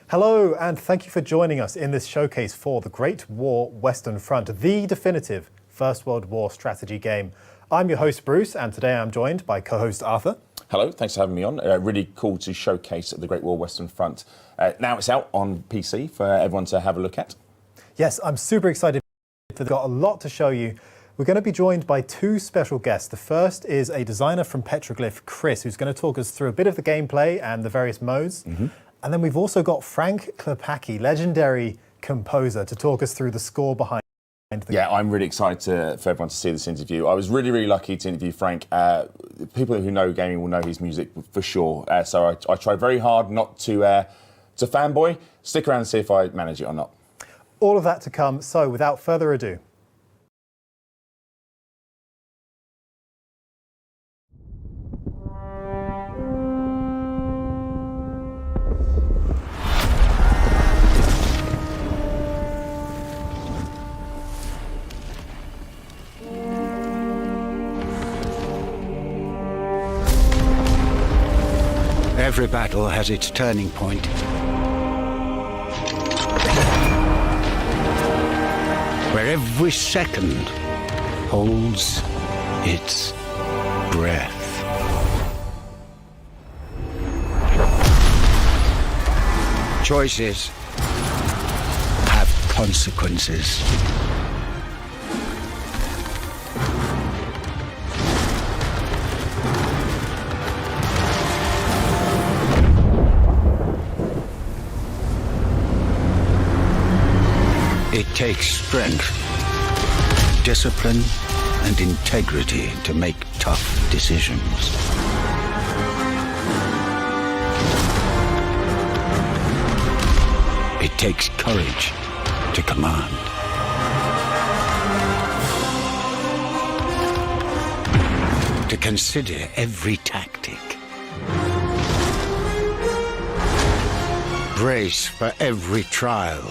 Hello, and thank you for joining us in this showcase for the Great War Western Front, the definitive First World War strategy game. I'm your host, Bruce, and today I'm joined by co-host Arthur. Hello, thanks for having me on. Really cool to showcase the Great War Western Front. Now it's out on PC for everyone to have a look at. Yes, I'm super excited. We've got a lot to show you. We're going to be joined by two special guests. The first is a designer from Petroglyph, Chris, who's going to talk us through a bit of the gameplay and the various modes. And then we've also got Frank Klepacki, legendary composer, to talk us through the score behind the game. Yeah, I'm really excited for everyone to see this interview. I was really lucky to interview Frank. People who know gaming will know his music for sure. So I try very hard not to fanboy. Stick around and see if I manage it or not. All of that to come. So without further ado, every battle has its turning point. Where every second holds its breath. Choices have consequences. It takes strength, discipline, and integrity to make tough decisions. It takes courage to command. To consider every tactic. Brace for every trial.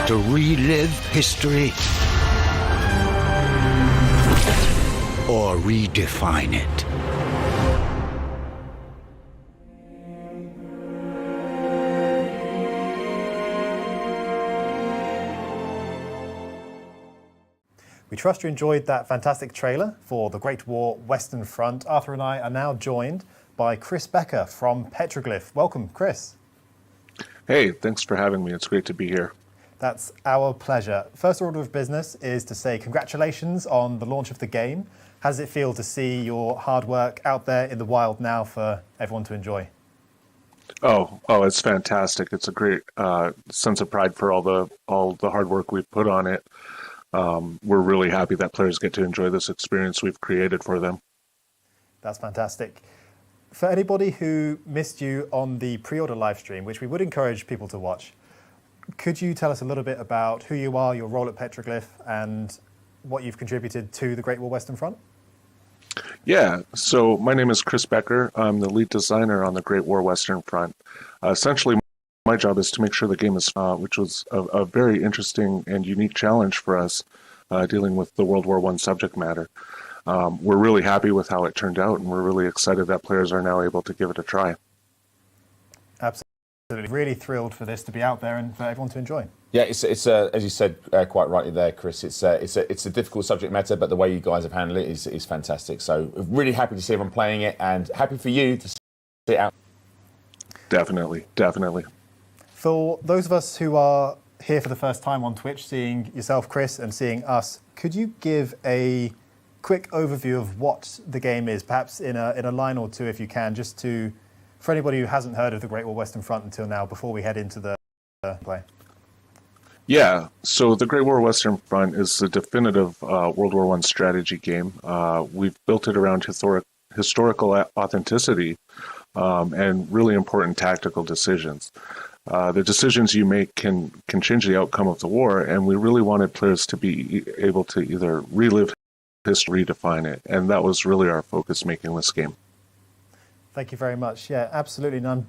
To relive history or redefine it. we trust you enjoyed that fantastic trailer for the Great War Western Front. Arthur and I are now joined by Chris Becker from Petroglyph. Welcome, Chris. Hey, thanks for having me. It's great to be here. That's our pleasure. First order of business is to say congratulations on the launch of the game. How does it feel to see your hard work out there in the wild now for everyone to enjoy? Oh, it's fantastic. It's a great sense of pride for all the hard work we've put on it. We're really happy that players get to enjoy this experience we've created for them. That's fantastic. For anybody who missed you on the pre-order live stream, which we would encourage people to watch, could you tell us a little bit about who you are, your role at Petroglyph, and what you've contributed to the Great War Western Front? Yeah, so my name is Chris Becker. I'm the lead designer on the Great War Western Front. Essentially, my job is to make sure the game is, which was a very interesting and unique challenge for us, dealing with the World War I subject matter. We're really happy with how it turned out, and we're really excited that players are now able to give it a try. Absolutely. Really thrilled for this to be out there and for everyone to enjoy. Yeah, it's as you said quite rightly there, Chris. It's a difficult subject matter, but the way you guys have handled it is fantastic. So really happy to see everyone playing it, and happy for you to see it out. Definitely. For those of us who are here for the first time on Twitch, seeing yourself, Chris, and seeing us, could you give a quick overview of what the game is, perhaps in a line or two, if you can, just to, for anybody who hasn't heard of the Great War Western Front until now, before we head into the play? Yeah, so the Great War Western Front is the definitive World War I strategy game. We've built it around historical authenticity and really important tactical decisions. The decisions you make can change the outcome of the war, and we really wanted players to be able to either relive history, redefine it, and that was really our focus making this game. Thank you very much. Yeah, absolutely. And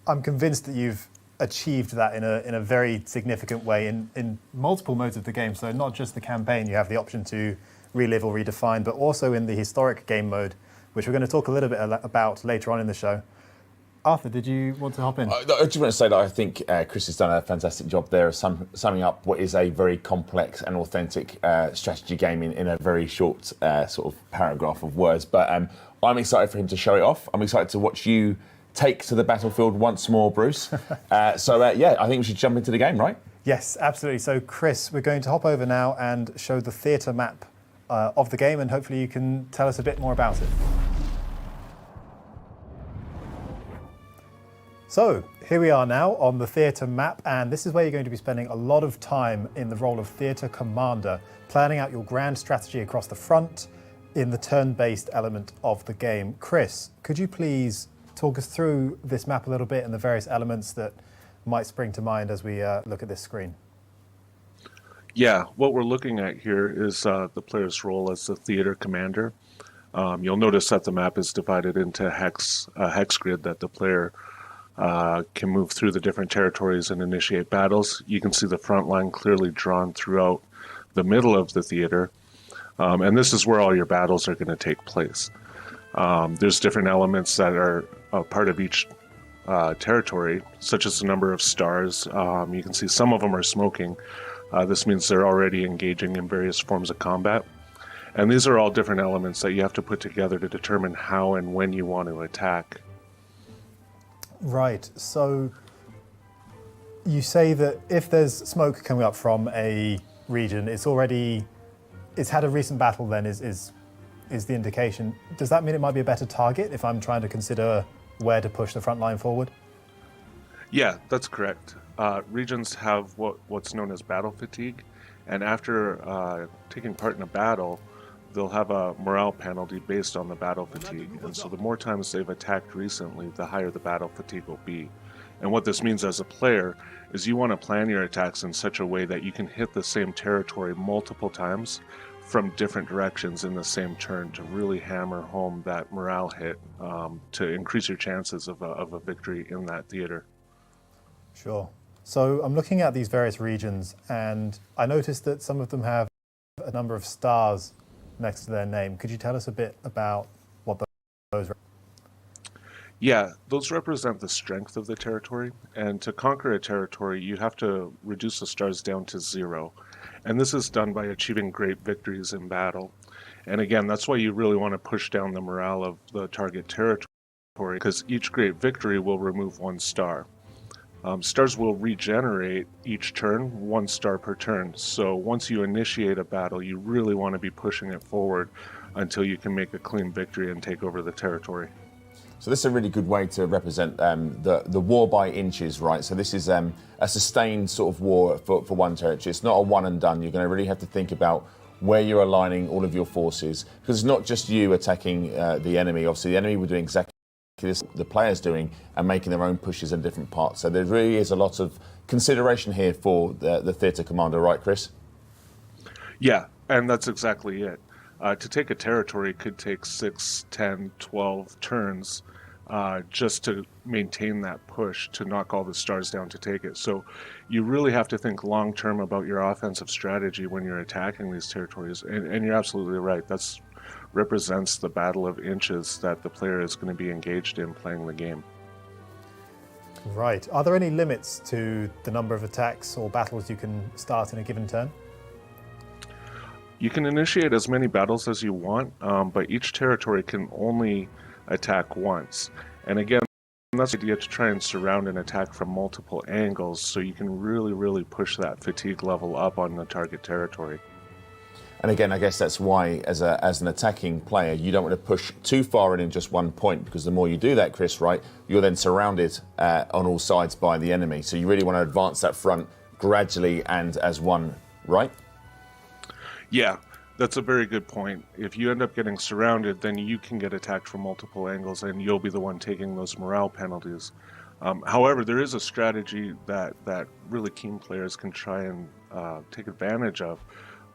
I'm convinced that you've achieved that in a very significant way in multiple modes of the game. So not just the campaign, you have the option to relive or redefine, but also in the historic game mode, which we're going to talk a little bit about later on in the show. Arthur, did you want to hop in? I just want to say that I think Chris has done a fantastic job there of summing up what is a very complex and authentic strategy game in a very short sort of paragraph of words. But I'm excited for him to show it off. I'm excited to watch you take to the battlefield once more, Bruce. Yeah, I think we should jump into the game, right? Yes, absolutely. So Chris, we're going to hop over now and show the theatre map of the game, and hopefully you can tell us a bit more about it. So here we are now on the theatre map, and this is where you're going to be spending a lot of time in the role of theatre commander, planning out your grand strategy across the front in the turn-based element of the game. Chris, could you please talk us through this map a little bit and the various elements that might spring to mind as we look at this screen? Yeah, what we're looking at here is the player's role as the theater commander. You'll notice that the map is divided into a hex grid that the player can move through the different territories and initiate battles. You can see the front line clearly drawn throughout the middle of the theater, and this is where all your battles are going to take place. There's different elements that are a part of each territory, such as the number of stars. You can see some of them are smoking. This means they're already engaging in various forms of combat. And these are all different elements that you have to put together to determine how and when you want to attack. Right, so you say that if there's smoke coming up from a region, it's had a recent battle then is the indication. Does that mean it might be a better target if I'm trying to consider where to push the front line forward? Yeah, that's correct. Regions have what's known as battle fatigue, and after taking part in a battle, they'll have a morale penalty based on the battle fatigue. And so the more times they've attacked recently, the higher the battle fatigue will be. And what this means as a player is you want to plan your attacks in such a way that you can hit the same territory multiple times from different directions in the same turn to really hammer home that morale hit to increase your chances of a victory in that theater. Sure. So I'm looking at these various regions, and I noticed that some of them have a number of stars next to their name. Could you tell us a bit about what those are? Yeah, those represent the strength of the territory, and to conquer a territory, you have to reduce the stars down to 0. And this is done by achieving great victories in battle. And again, that's why you really want to push down the morale of the target territory, because each great victory will remove 1 star. Stars will regenerate each turn, 1 star per turn. So once you initiate a battle, you really want to be pushing it forward until you can make a clean victory and take over the territory. So this is a really good way to represent the war by inches, right? So this is a sustained sort of war for one territory. It's not a one and done. You're going to really have to think about where you're aligning all of your forces, because it's not just you attacking the enemy. Obviously, the enemy will do exactly this, the players doing, and making their own pushes in different parts. So there really is a lot of consideration here for the theatre commander, right, Chris? Yeah, and that's exactly it. To take a territory could take 6, 10, 12 turns just to maintain that push, to knock all the stars down to take it. So you really have to think long term about your offensive strategy when you're attacking these territories. And you're absolutely right. That's represents the battle of inches that the player is going to be engaged in playing the game. Right. Are there any limits to the number of attacks or battles you can start in a given turn? You can initiate as many battles as you want, but each territory can only attack once. And again, that's the idea, to try and surround an attack from multiple angles so you can really, really push that fatigue level up on the target territory. And again, I guess that's why, as an attacking player, you don't want to push too far in just one point, because the more you do that, Chris, right, you're then surrounded on all sides by the enemy. So you really want to advance that front gradually and as one, right? Yeah, that's a very good point. If you end up getting surrounded, then you can get attacked from multiple angles, and you'll be the one taking those morale penalties. However, there is a strategy that really keen players can try and take advantage of,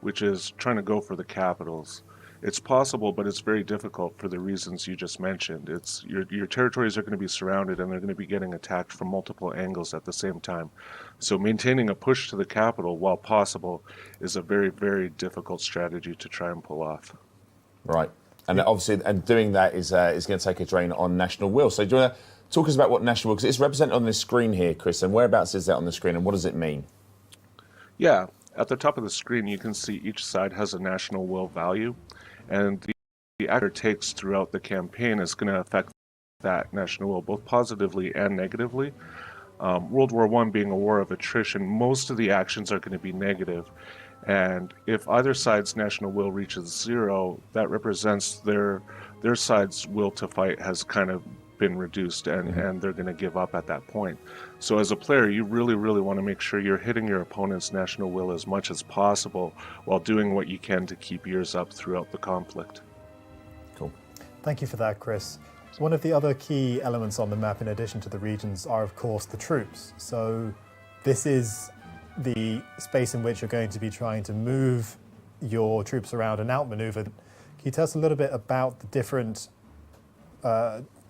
which is trying to go for the capitals. It's possible, but it's very difficult for the reasons you just mentioned. It's your territories are going to be surrounded and they're going to be getting attacked from multiple angles at the same time. So maintaining a push to the capital, while possible, is a very, very difficult strategy to try and pull off. Right. And obviously, and doing that is going to take a drain on national will. So do you want to talk us about what national will, because it's represented on this screen here, Chris, and whereabouts is that on the screen and what does it mean? Yeah, at the top of the screen, you can see each side has a national will value, and the actor takes throughout the campaign is going to affect that national will, both positively and negatively. World War I being a war of attrition, most of the actions are going to be negative. And if either side's national will reaches 0, that represents their side's will to fight has kind of been reduced, and they're going to give up at that point. So as a player, you really, really want to make sure you're hitting your opponent's national will as much as possible while doing what you can to keep yours up throughout the conflict. Cool. Thank you for that, Chris. One of the other key elements on the map, in addition to the regions, are of course the troops. So this is the space in which you're going to be trying to move your troops around and outmaneuver. Can you tell us a little bit about the different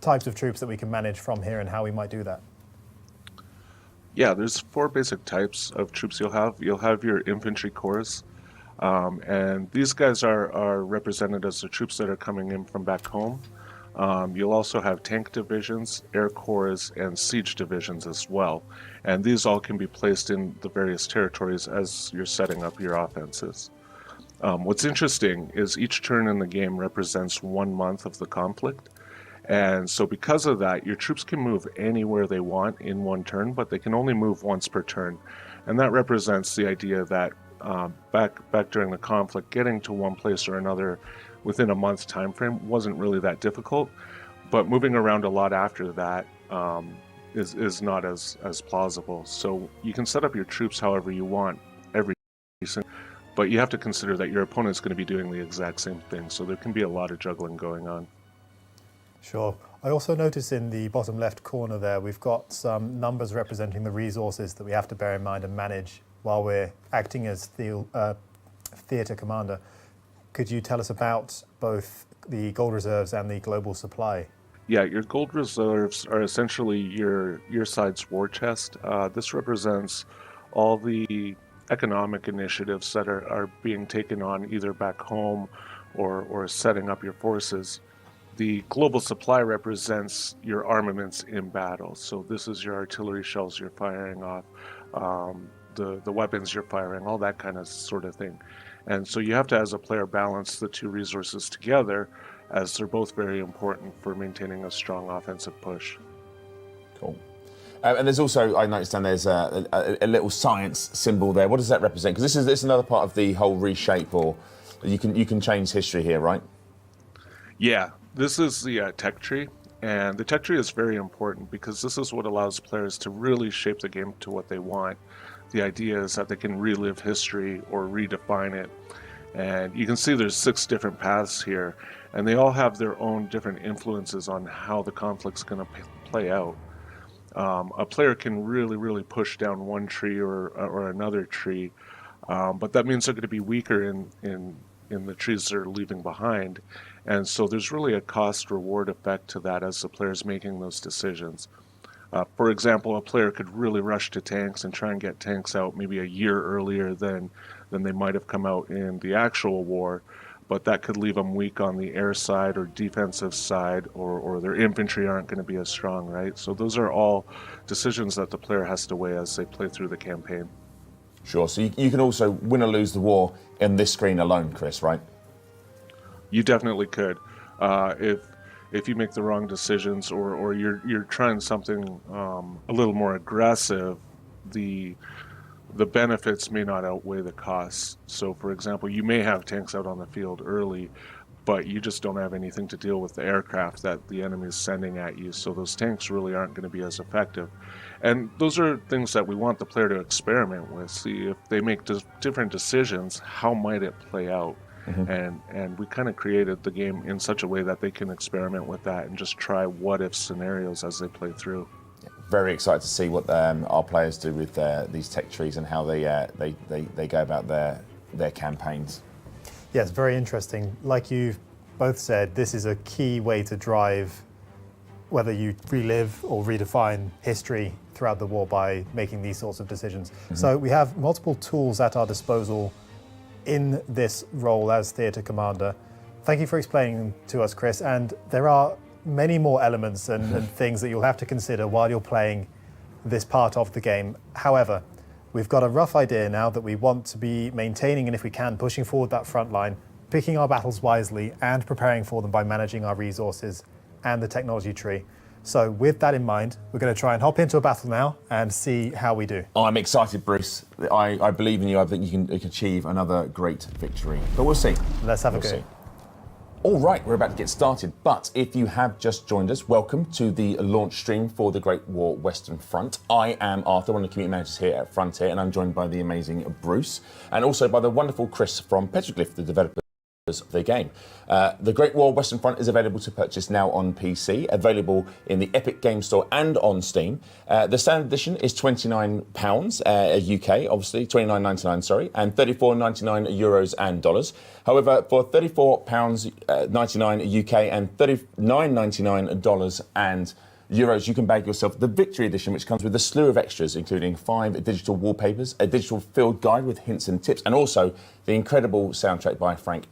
types of troops that we can manage from here and how we might do that? Yeah, there's 4 basic types of troops you'll have. You'll have your infantry corps, and these guys are represented as the troops that are coming in from back home. You'll also have tank divisions, air corps, and siege divisions as well. And these all can be placed in the various territories as you're setting up your offenses. What's interesting is each turn in the game represents 1 month of the conflict. And so because of that, your troops can move anywhere they want in 1 turn, but they can only move once per turn. And that represents the idea that back during the conflict, getting to one place or another within a month time frame wasn't really that difficult, but moving around a lot after that is not as plausible. So you can set up your troops however you want every season, but you have to consider that your opponent's going to be doing the exact same thing, so there can be a lot of juggling going on. Sure. I also notice in the bottom left corner there, we've got some numbers representing the resources that we have to bear in mind and manage while we're acting as theatre commander. Could you tell us about both the gold reserves and the global supply? Yeah, your gold reserves are essentially your side's war chest. This represents all the economic initiatives that are being taken on either back home or setting up your forces. The global supply represents your armaments in battle. So this is your artillery shells you're firing off, the weapons you're firing, all that kind of sort of thing. And so you have to, as a player, balance the 2 resources together, as they're both very important for maintaining a strong offensive push. Cool. And there's also, I noticed down there's a little science symbol there. What does that represent? Because this is another part of the whole reshape, or you can change history here, right? Yeah, this is the tech tree, and the tech tree is very important because this is what allows players to really shape the game to what they want. The idea is that they can relive history or redefine it. And you can see there's 6 different paths here, and they all have their own different influences on how the conflict's going to play out. A player can really, really push down one tree or another tree, but that means they're going to be weaker in the trees they're leaving behind. And so there's really a cost-reward effect to that as the player's making those decisions. For example, a player could really rush to tanks and try and get tanks out maybe a year earlier than they might have come out in the actual war, but that could leave them weak on the air side or defensive side, or their infantry aren't going to be as strong, right? So those are all decisions that the player has to weigh as they play through the campaign. Sure. So you can also win or lose the war in this screen alone, Chris, right? You definitely could. If you make the wrong decisions or you're trying something a little more aggressive, the benefits may not outweigh the costs. So, for example, you may have tanks out on the field early, but you just don't have anything to deal with the aircraft that the enemy is sending at you. So those tanks really aren't going to be as effective. And those are things that we want the player to experiment with. See if they make different decisions, how might it play out? And we kind of created the game in such a way that they can experiment with that and just try what-if scenarios as they play through. Very excited to see what our players do with these tech trees and how they go about their campaigns. Yes, very interesting. Like you've both said, this is a key way to drive whether you relive or redefine history throughout the war by making these sorts of decisions. So we have multiple tools at our disposal in this role as theatre commander. Thank you for explaining them to us, Chris. And there are many more elements and things that you'll have to consider while you're playing this part of the game. However, we've got a rough idea now that we want to be maintaining and, if we can, pushing forward that front line, picking our battles wisely and preparing for them by managing our resources and the technology tree. So with that in mind, we're going to try and hop into a battle now and see how we do. I'm excited, Bruce. I believe in you. I think you can achieve another great victory. But we'll see. Let's have a go. See. All right, we're about to get started. But if you have just joined us, welcome to the launch stream for the Great War Western Front. I am Arthur, one of the community managers here at Frontier, and I'm joined by the amazing Bruce, and also by the wonderful Chris from Petroglyph, the developer of the game. The Great War Western Front is available to purchase now on PC, available in the Epic Game Store and on Steam. The standard edition is £29 UK, obviously, £29.99, sorry, and €34.99 euros and dollars. However, for £34.99 UK and $39.99 dollars and euros, you can bag yourself the Victory Edition, which comes with a slew of extras, including 5 digital wallpapers, a digital field guide with hints and tips, and also the incredible soundtrack by Frank.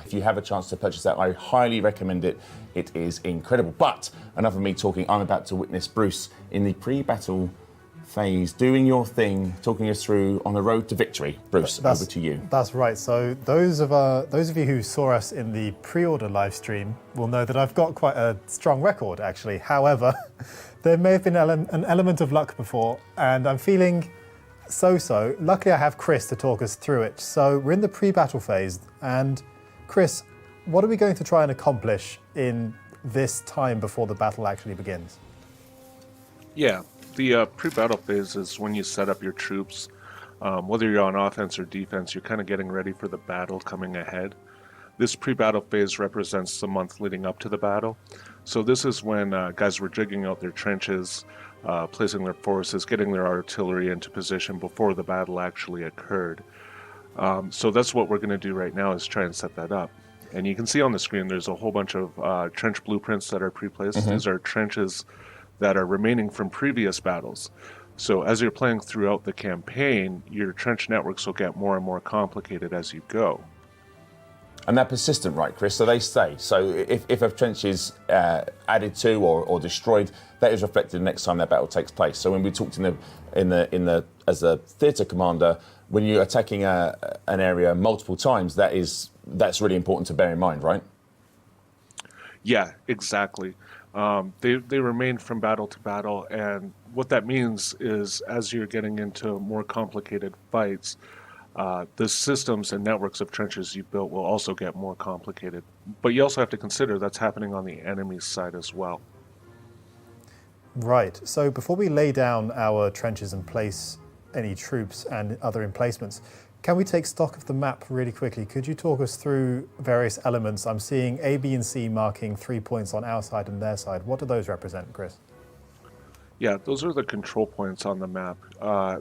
If you have a chance to purchase that, I highly recommend it. It is incredible. But enough of me talking. I'm about to witness Bruce in the pre-battle phase, doing your thing, talking us through on the road to victory. Bruce, over to you. That's right. So those of you who saw us in the pre-order live stream will know that I've got quite a strong record, actually. However, there may have been an element of luck before, and I'm feeling so-so. Luckily, I have Chris to talk us through it. So we're in the pre-battle phase, and Chris, what are we going to try and accomplish in this time before the battle actually begins? Yeah, the pre-battle phase is when you set up your troops. Whether you're on offense or defense, you're kind of getting ready for the battle coming ahead. This pre-battle phase represents the month leading up to the battle. So this is when guys were digging out their trenches, placing their forces, getting their artillery into position before the battle actually occurred. So that's what we're going to do right now, is try and set that up. And you can see on the screen there's a whole bunch of trench blueprints that are pre-placed. These are trenches that are remaining from previous battles. So as you're playing throughout the campaign, your trench networks will get more and more complicated as you go. And they're persistent, right, Chris? So they stay. So if a trench is added to or destroyed, that is reflected the next time that battle takes place. So when we talked as a theatre commander, when you're attacking an area multiple times, that's really important to bear in mind, right? Yeah, exactly. They remain from battle to battle, and what that means is as you're getting into more complicated fights, the systems and networks of trenches you built will also get more complicated. But you also have to consider that's happening on the enemy's side as well. Right. So before we lay down our trenches and place any troops and other emplacements, can we take stock of the map really quickly? Could you talk us through various elements? I'm seeing A, B, and C marking 3 points on our side and their side. What do those represent, Chris? Yeah, those are the control points on the map.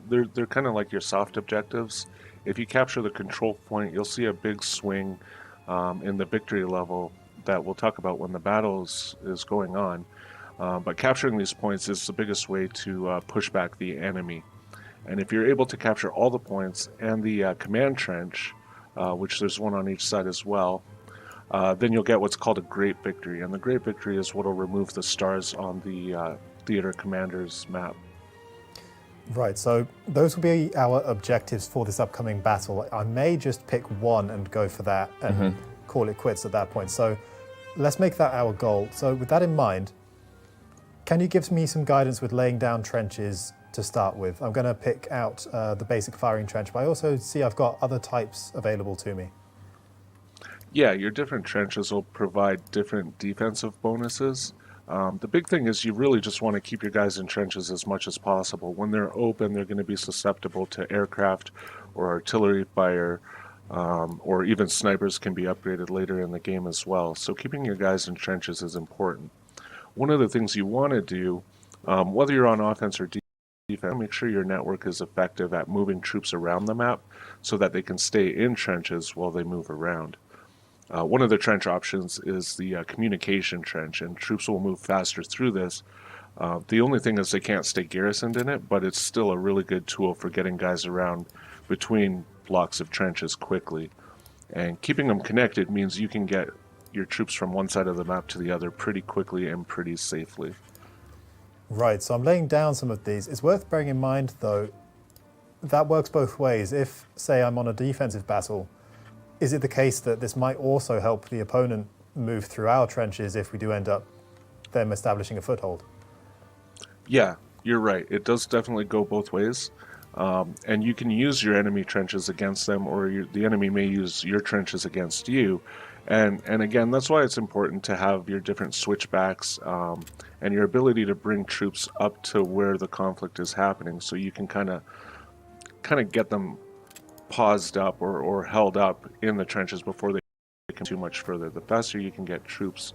They're kind of like your soft objectives. If you capture the control point, you'll see a big swing in the victory level that we'll talk about when the battle is going on. But capturing these points is the biggest way to push back the enemy. And if you're able to capture all the points and the command trench, which there's one on each side as well, then you'll get what's called a great victory. And the great victory is what will remove the stars on the theater commander's map. Right, so those will be our objectives for this upcoming battle. I may just pick one and go for that and call it quits at that point. So let's make that our goal. So with that in mind, can you give me some guidance with laying down trenches to start with? I'm going to pick out the basic firing trench, but I also see I've got other types available to me. Yeah, your different trenches will provide different defensive bonuses. The big thing is you really just want to keep your guys in trenches as much as possible. When they're open, they're going to be susceptible to aircraft or artillery fire, or even snipers can be upgraded later in the game as well. So keeping your guys in trenches is important. One of the things you want to do, whether you're on offense or defense, defense, make sure your network is effective at moving troops around the map so that they can stay in trenches while they move around. One of the trench options is the communication trench, and troops will move faster through this. The only thing is they can't stay garrisoned in it, but it's still a really good tool for getting guys around between blocks of trenches quickly. And keeping them connected means you can get your troops from one side of the map to the other pretty quickly and pretty safely. Right, so I'm laying down some of these. It's worth bearing in mind, though, that works both ways. If, say, I'm on a defensive battle, is it the case that this might also help the opponent move through our trenches if we do end up them establishing a foothold? Yeah, you're right. It does definitely go both ways. And you can use your enemy trenches against them, or the enemy may use your trenches against you. And again, that's why it's important to have your different switchbacks and your ability to bring troops up to where the conflict is happening, so you can kind of get them paused up or held up in the trenches before they can too much further. The faster you can get troops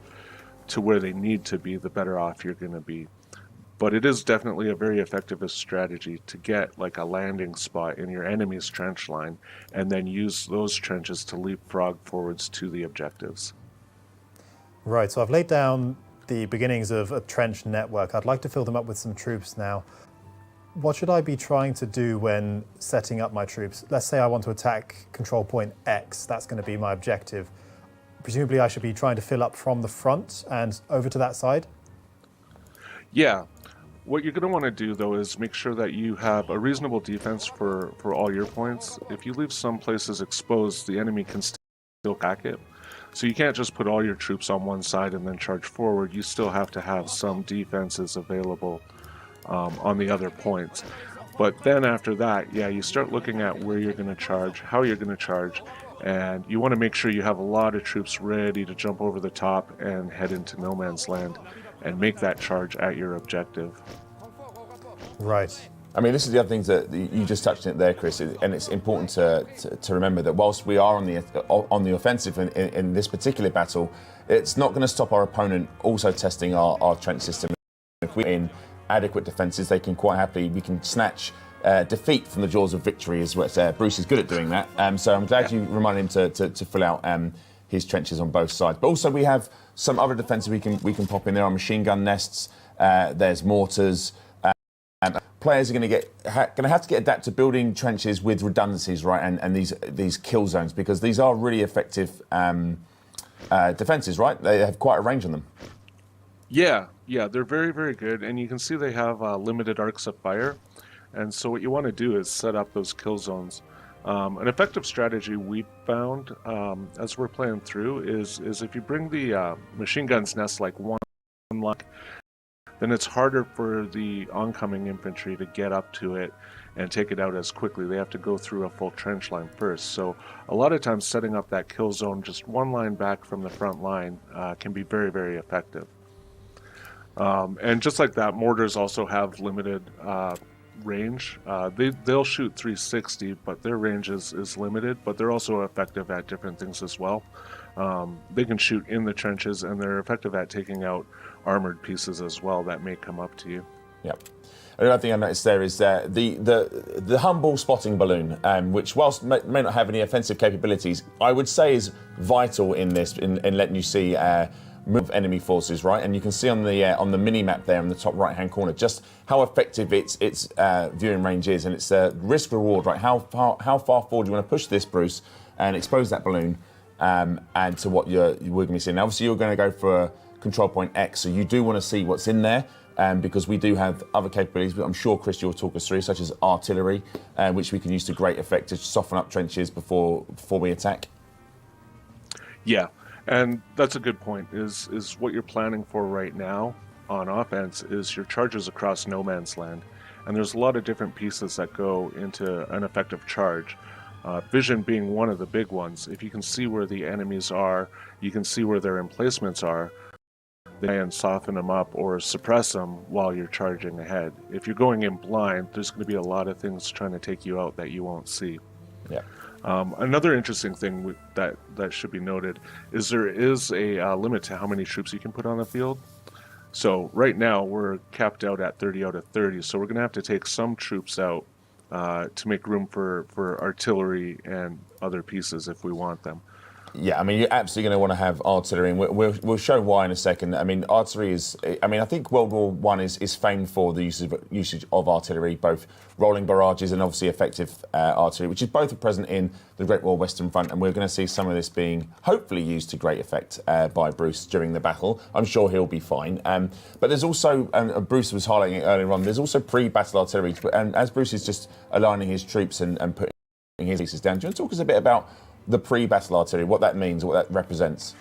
to where they need to be, the better off you're going to be. But it is definitely a very effective strategy to get like a landing spot in your enemy's trench line and then use those trenches to leapfrog forwards to the objectives. Right, so I've laid down the beginnings of a trench network. I'd like to fill them up with some troops now. What should I be trying to do when setting up my troops? Let's say I want to attack control point X. That's going to be my objective. Presumably I should be trying to fill up from the front and over to that side? Yeah. What you're going to want to do, though, is make sure that you have a reasonable defense for all your points. If you leave some places exposed, the enemy can still hack it. So you can't just put all your troops on one side and then charge forward. You still have to have some defenses available on the other points. But then after that, yeah, you start looking at where you're going to charge, how you're going to charge, and you want to make sure you have a lot of troops ready to jump over the top and head into no man's land and make that charge at your objective. Right. I mean, this is the other things that you just touched on it there, Chris, and it's important to remember that whilst we are on the offensive in this particular battle, it's not going to stop our opponent also testing our trench system. If we're in adequate defences, we can snatch defeat from the jaws of victory, is what Bruce is good at doing that. So I'm glad you reminded him to fill out his trenches on both sides. But also we have some other defences we can pop in. There are machine gun nests, there's mortars. Players are going to have to get adapted to building trenches with redundancies, right? And these kill zones, because these are really effective defences, right? They have quite a range on them. Yeah, they're very, very good, and you can see they have limited arcs of fire. And so what you want to do is set up those kill zones. An effective strategy we found as we're playing through is if you bring the machine gun's nest like one block, then it's harder for the oncoming infantry to get up to it and take it out as quickly. They have to go through a full trench line first. So a lot of times setting up that kill zone just one line back from the front line can be very, very effective. And just like that, mortars also have limited range. They'll shoot 360, but their range is limited, but they're also effective at different things as well. They can shoot in the trenches, and they're effective at taking out armored pieces as well that may come up to you. Yep. Another thing I noticed there is the humble spotting balloon, which whilst may not have any offensive capabilities, I would say is vital in this, in letting you see move enemy forces, right? And you can see on the mini map there in the top right hand corner just how effective its viewing range is, and it's a risk reward, right? How far forward do you want to push this, Bruce, and expose that balloon, and to what we're going to be seeing. Obviously, you're going to go for control point X, so you do want to see what's in there, because we do have other capabilities, but I'm sure, Chris, you'll talk us through, such as artillery, which we can use to great effect to soften up trenches before we attack. Yeah. And that's a good point, is what you're planning for right now on offense is your charges across no man's land. And there's a lot of different pieces that go into an effective charge. Vision being one of the big ones. If you can see where the enemies are, you can see where their emplacements are, try and soften them up or suppress them while you're charging ahead. If you're going in blind, there's going to be a lot of things trying to take you out that you won't see. Yeah. Another interesting thing that should be noted is there is a limit to how many troops you can put on the field. So right now we're capped out at 30 out of 30. So we're going to have to take some troops out to make room for artillery and other pieces if we want them. Yeah, I mean, you're absolutely going to want to have artillery, and we'll show why in a second. I mean, artillery is, I mean, I think World War One is famed for the usage of artillery, both rolling barrages and obviously effective artillery, which is both present in the Great War Western Front, and we're going to see some of this being hopefully used to great effect by Bruce during the battle. I'm sure he'll be fine. But there's also, Bruce was highlighting it earlier on, there's also pre-battle artillery, and as Bruce is just aligning his troops and putting his pieces down, do you want to talk us a bit about the pre-battle artillery, what that means, what that represents?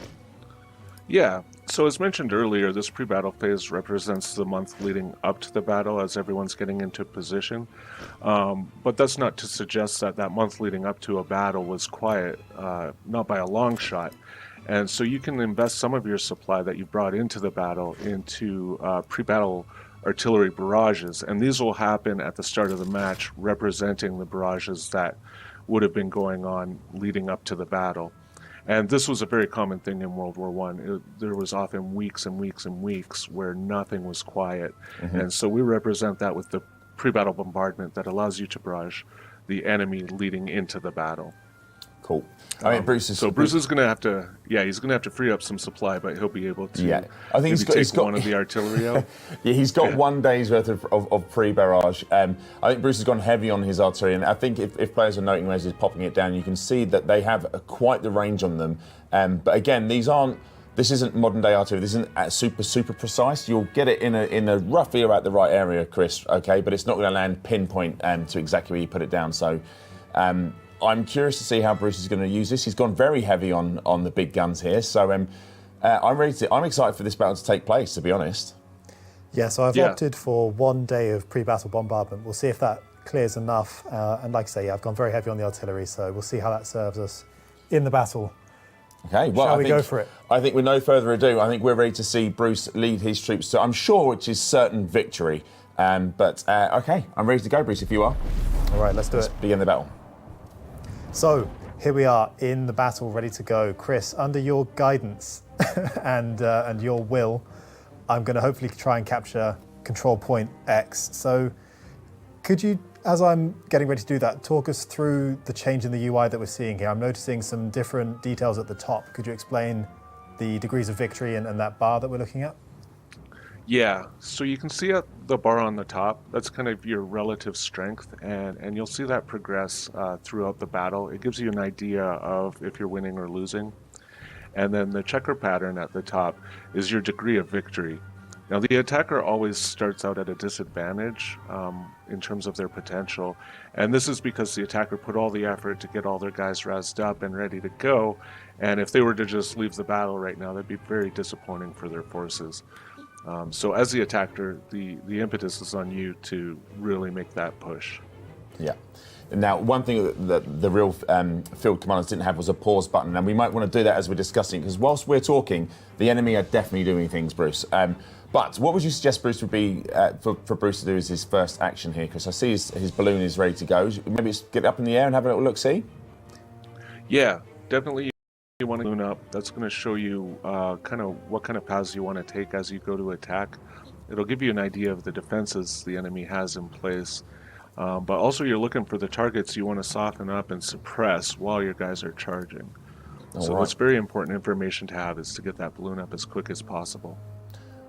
Yeah, so as mentioned earlier, this pre-battle phase represents the month leading up to the battle as everyone's getting into position. But that's not to suggest that that month leading up to a battle was quiet, not by a long shot. And so you can invest some of your supply that you brought into the battle into pre-battle artillery barrages, and these will happen at the start of the match, representing the barrages that would have been going on leading up to the battle. And this was a very common thing in World War One. There was often weeks and weeks and weeks where nothing was quiet. And so we represent that with the pre-battle bombardment that allows you to barrage the enemy leading into the battle. Cool. I mean, Bruce is going to have to, he's going to have to free up some supply, but he'll be able to. Yeah, I think he's got one of the artillery out. Yeah, he's got 1 day's worth of pre-barrage. I think Bruce has gone heavy on his artillery, and I think if players are noting as he's popping it down, you can see that they have quite the range on them. But again, this isn't modern day artillery. This isn't super precise. You'll get it in a roughly about the right area, Chris. Okay, but it's not going to land pinpoint to exactly where you put it down. So. I'm curious to see how Bruce is going to use this. He's gone very heavy on the big guns here, so I'm excited for this battle to take place, to be honest. Yeah, so I've opted for 1 day of pre-battle bombardment. We'll see if that clears enough. And like I say, I've gone very heavy on the artillery, so we'll see how that serves us in the battle. Okay, well, Shall we go for it? I think with no further ado, I think we're ready to see Bruce lead his troops to, I'm sure, which is certain victory. Okay, I'm ready to go, Bruce, if you are. All right, let's begin the battle. So here we are in the battle, ready to go. Chris, under your guidance and your will, I'm going to hopefully try and capture control point X. So could you, as I'm getting ready to do that, talk us through the change in the UI that we're seeing here? I'm noticing some different details at the top. Could you explain the degrees of victory and that bar that we're looking at? Yeah, so you can see at the bar on the top, that's kind of your relative strength, and you'll see that progress throughout the battle. It gives you an idea of if you're winning or losing. And then the checker pattern at the top is your degree of victory. Now, the attacker always starts out at a disadvantage in terms of their potential, and this is because the attacker put all the effort to get all their guys razzed up and ready to go, and if they were to just leave the battle right now, that'd be very disappointing for their forces. So as the attacker, the impetus is on you to really make that push. Yeah. Now, one thing that the real field commanders didn't have was a pause button, and we might want to do that as we're discussing, because whilst we're talking, the enemy are definitely doing things, Bruce. But what would you suggest Bruce would be for Bruce to do as his first action here? Because I see his balloon is ready to go. Maybe it's get up in the air and have a little look-see? Yeah, definitely. You want to balloon up. That's going to show you kind of what kind of paths you want to take as you go to attack. It'll give you an idea of the defenses the enemy has in place. But also you're looking for the targets you want to soften up and suppress while your guys are charging. So what's very important information to have is to get that balloon up as quick as possible.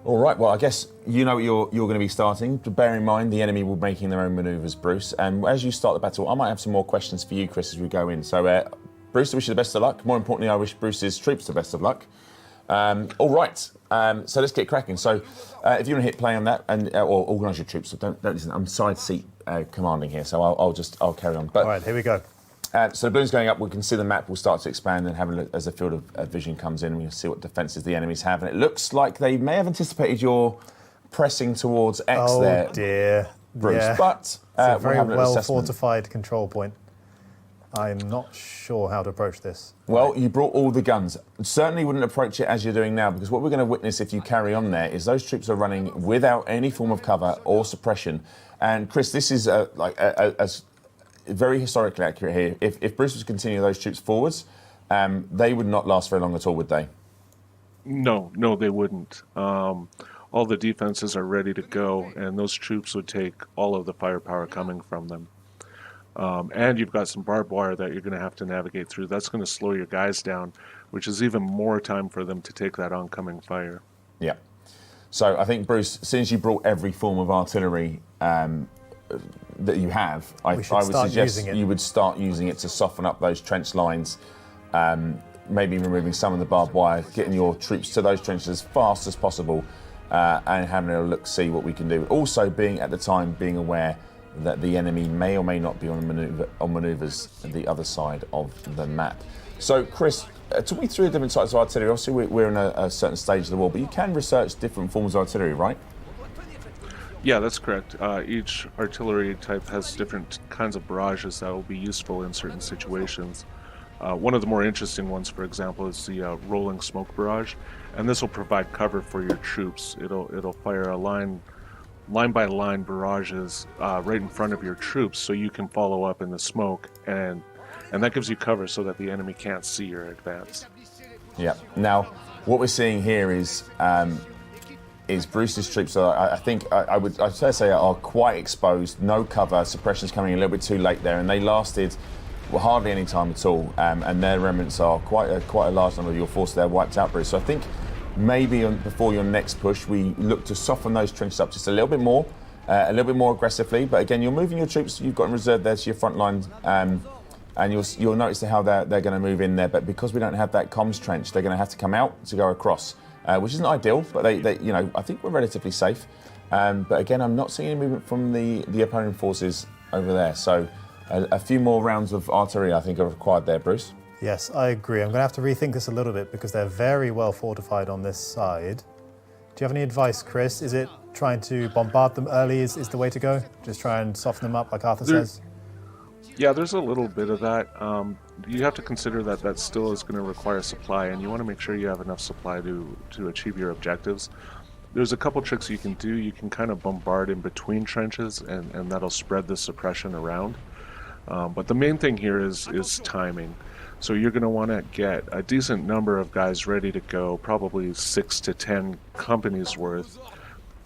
All right, well, I guess you know what you're going to be starting. To bear in mind, the enemy will be making their own manoeuvres, Bruce. And as you start the battle, I might have some more questions for you, Chris, as we go in. So, Bruce, I wish you the best of luck. More importantly, I wish Bruce's troops the best of luck. All right, so let's get cracking. So if you want to hit play on that and or organise your troops, so don't listen. I'm side seat commanding here, so I'll carry on. But, all right, here we go. So the balloon's going up. We can see the map will start to expand and have a look as the field of vision comes in. We can see what defences the enemies have, and it looks like they may have anticipated your pressing towards X there. Oh dear, Bruce. Yeah. But it's a very well assessment. fortified control point. I'm not sure how to approach this. Well, you brought all the guns. Certainly wouldn't approach it as you're doing now, because what we're going to witness if you carry on there is those troops are running without any form of cover or suppression. And Chris, this is very historically accurate here. If Bruce was to continue those troops forwards, they would not last very long at all, would they? No, they wouldn't. all the defenses are ready to go, and those troops would take all of the firepower coming from them. And you've got some barbed wire that you're going to have to navigate through. That's going to slow your guys down, which is even more time for them to take that oncoming fire. Yeah. So I think, Bruce, since you brought every form of artillery that you have, I would suggest you would start using it to soften up those trench lines, maybe removing some of the barbed wire, getting your troops to those trenches as fast as possible, and having a look, see what we can do. Also, being aware that the enemy may or may not be on manoeuvres on the other side of the map. So, Chris, talk me through the different types of artillery. Obviously, we're in a certain stage of the war, but you can research different forms of artillery, right? Yeah, that's correct. Each artillery type has different kinds of barrages that will be useful in certain situations. One of the more interesting ones, for example, is the rolling smoke barrage, and this will provide cover for your troops. It'll fire a line by line barrages right in front of your troops, so you can follow up in the smoke, and that gives you cover so that the enemy can't see your advance. Yeah. Now, what we're seeing here is Bruce's troops I think I'd say are quite exposed, no cover, suppression's coming a little bit too late there, and they lasted hardly any time at all, and their remnants are quite a large number of your force there wiped out, Bruce. So I think maybe before your next push, we look to soften those trenches up just a little bit more aggressively. But again, you're moving your troops you've got in reserve there to your front line, and you'll notice how they're going to move in there. But because we don't have that comms trench, they're going to have to come out to go across, which isn't ideal. But they I think we're relatively safe. But again, I'm not seeing any movement from the opponent forces over there. So a few more rounds of artillery, I think, are required there, Bruce. Yes, I agree. I'm going to have to rethink this a little bit because they're very well fortified on this side. Do you have any advice, Chris? Is it trying to bombard them early is the way to go? Just try and soften them up, like Arthur says? Yeah, there's a little bit of that. You have to consider that still is going to require supply, and you want to make sure you have enough supply to achieve your objectives. There's a couple tricks you can do. You can kind of bombard in between trenches, and that'll spread the suppression around. But the main thing here is timing. So you're going to want to get a decent number of guys ready to go, probably 6 to 10 companies worth.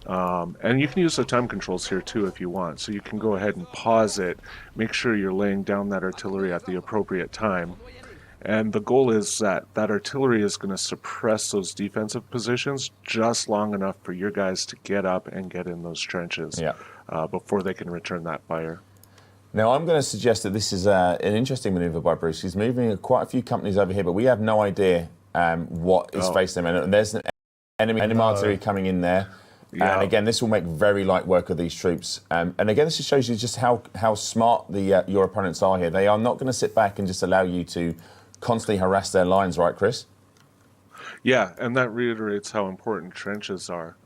And you can use the time controls here too if you want. So you can go ahead and pause it, make sure you're laying down that artillery at the appropriate time. And the goal is that artillery is going to suppress those defensive positions just long enough for your guys to get up and get in those trenches before they can return that fire. Now, I'm going to suggest that this is an interesting manoeuvre by Bruce. He's moving quite a few companies over here, but we have no idea what is facing them. And there's an enemy artillery coming in there. Yeah. And again, this will make very light work of these troops. And again, this just shows you just how smart your opponents are here. They are not going to sit back and just allow you to constantly harass their lines, right, Chris? Yeah, and that reiterates how important trenches are.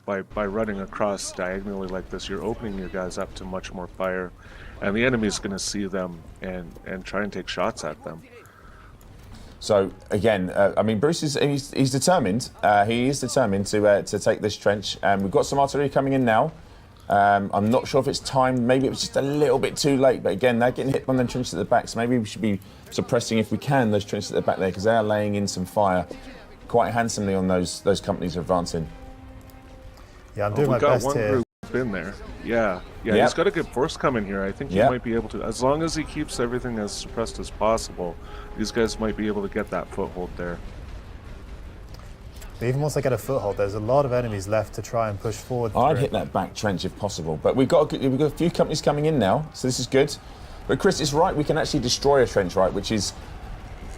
By running across diagonally like this, you're opening your guys up to much more fire. And the enemy's going to see them and try and take shots at them. So again, I mean, Bruce he's determined. He is determined to take this trench. We've got some artillery coming in now. I'm not sure if it's timed. Maybe it was just a little bit too late. But again, they're getting hit by them trenches at the back. So maybe we should be suppressing, if we can, those trenches at the back there, because they are laying in some fire quite handsomely on those companies advancing. Yeah, I'm doing my best here. We got one group in there. Yeah, he's got a good force coming here. I think he might be able to, as long as he keeps everything as suppressed as possible, these guys might be able to get that foothold there. But even once they get a foothold, there's a lot of enemies left to try and push forward. I'd hit that back trench if possible. But we've got a few companies coming in now, so this is good. But Chris is right, we can actually destroy a trench, right, which is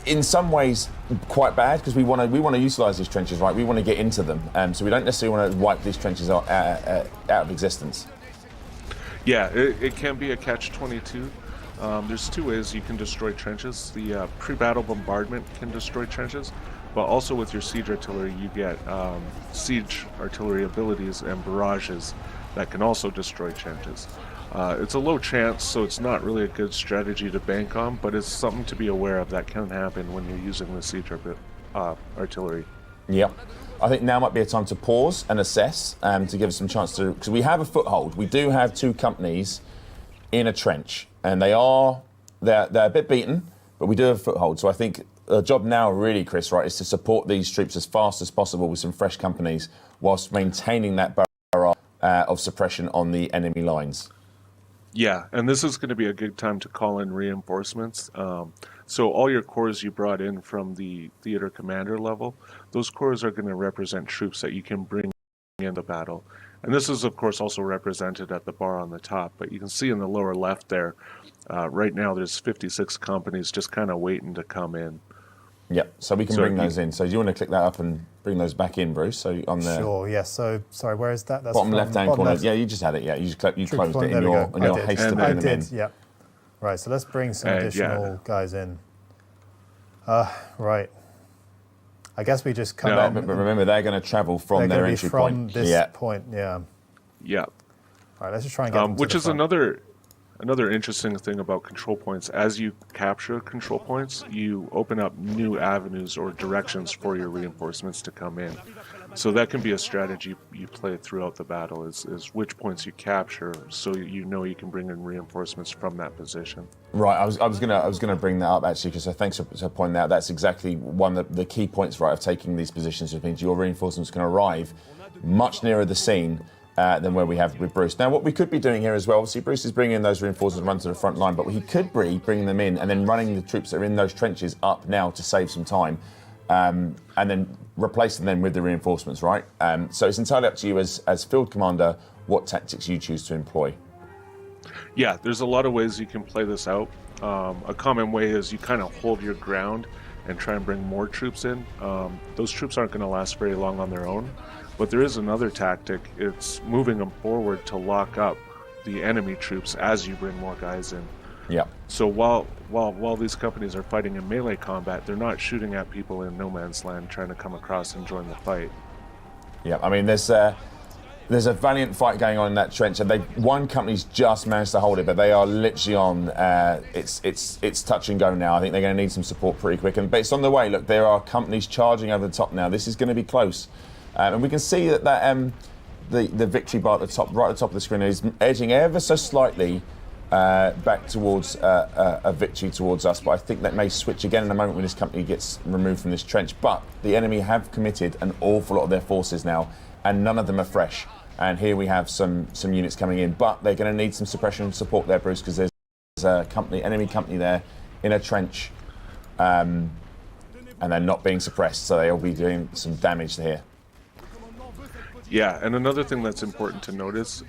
in some ways quite bad, because we want to utilise these trenches, right? We want to get into them, so we don't necessarily want to wipe these trenches out of existence. Yeah, it can be a catch-22. There's two ways you can destroy trenches. The pre-battle bombardment can destroy trenches, but also with your siege artillery, you get siege artillery abilities and barrages that can also destroy trenches. It's a low chance, so it's not really a good strategy to bank on, but it's something to be aware of that can happen when you're using the siege artillery. Yep. I think now might be a time to pause and assess to give us some chance to, because we have a foothold. We do have two companies in a trench, and they're a bit beaten, but we do have a foothold. So I think job now, really, Chris, right, is to support these troops as fast as possible with some fresh companies, whilst maintaining that barrage of suppression on the enemy lines. Yeah, and this is going to be a good time to call in reinforcements. So all your corps you brought in from the theater commander level, those corps are going to represent troops that you can bring in the battle. And this is, of course, also represented at the bar on the top. But you can see in the lower left there, right now there's 56 companies just kind of waiting to come in. Yep, so we can bring those in. So do you want to click that up and bring those back in, Bruce? So on the Sure, yes. So, sorry, where is that? That's bottom left-hand corner. left. Yeah, you just had it. Yeah, you closed it in your haste to I bring them in. did, yep. Right, so let's bring some additional guys in. Right. I guess we just come But remember, they're going to travel from their entry point. From this point, yeah. Yeah. All right, let's just try and get them to which the is front. another interesting thing about control points. As you capture control points, you open up new avenues or directions for your reinforcements to come in. So that can be a strategy you play throughout the battle, is which points you capture, so you know you can bring in reinforcements from that position. Right, I was gonna bring that up actually, because thanks for pointing out. That's exactly one of the key points, right, of taking these positions, which means your reinforcements can arrive much nearer the scene than where we have with Bruce. Now, what we could be doing here as well, obviously Bruce is bringing in those reinforcements and run to the front line, but he could be bringing them in and then running the troops that are in those trenches up now to save some time, and then replacing them with the reinforcements, right? So it's entirely up to you as field commander what tactics you choose to employ. Yeah, there's a lot of ways you can play this out. A common way is you kind of hold your ground and try and bring more troops in. Those troops aren't going to last very long on their own. But there is another tactic. It's moving them forward to lock up the enemy troops as you bring more guys in. Yeah. So while these companies are fighting in melee combat, they're not shooting at people in no man's land trying to come across and join the fight. Yeah, I mean, there's a valiant fight going on in that trench, and one company's just managed to hold it, but they are literally on. It's touch and go now. I think they're going to need some support pretty quick, but it's on the way. Look, there are companies charging over the top now. This is going to be close. And we can see that the victory bar at the top, right at the top of the screen, is edging ever so slightly back towards a victory towards us. But I think that may switch again in a moment when this company gets removed from this trench. But the enemy have committed an awful lot of their forces now, and none of them are fresh. And here we have some units coming in, but they're going to need some suppression support there, Bruce, because there's a enemy company there in a trench, and they're not being suppressed, so they'll be doing some damage here. Yeah, and another thing that's important to notice,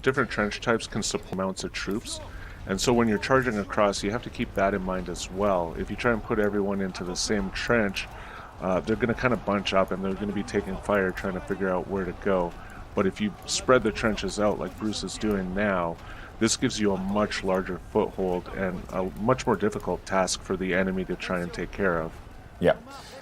different trench types can support amounts of troops. And so when you're charging across, you have to keep that in mind as well. If you try and put everyone into the same trench, they're going to kind of bunch up and they're going to be taking fire trying to figure out where to go. But if you spread the trenches out like Bruce is doing now, this gives you a much larger foothold and a much more difficult task for the enemy to try and take care of. Yeah,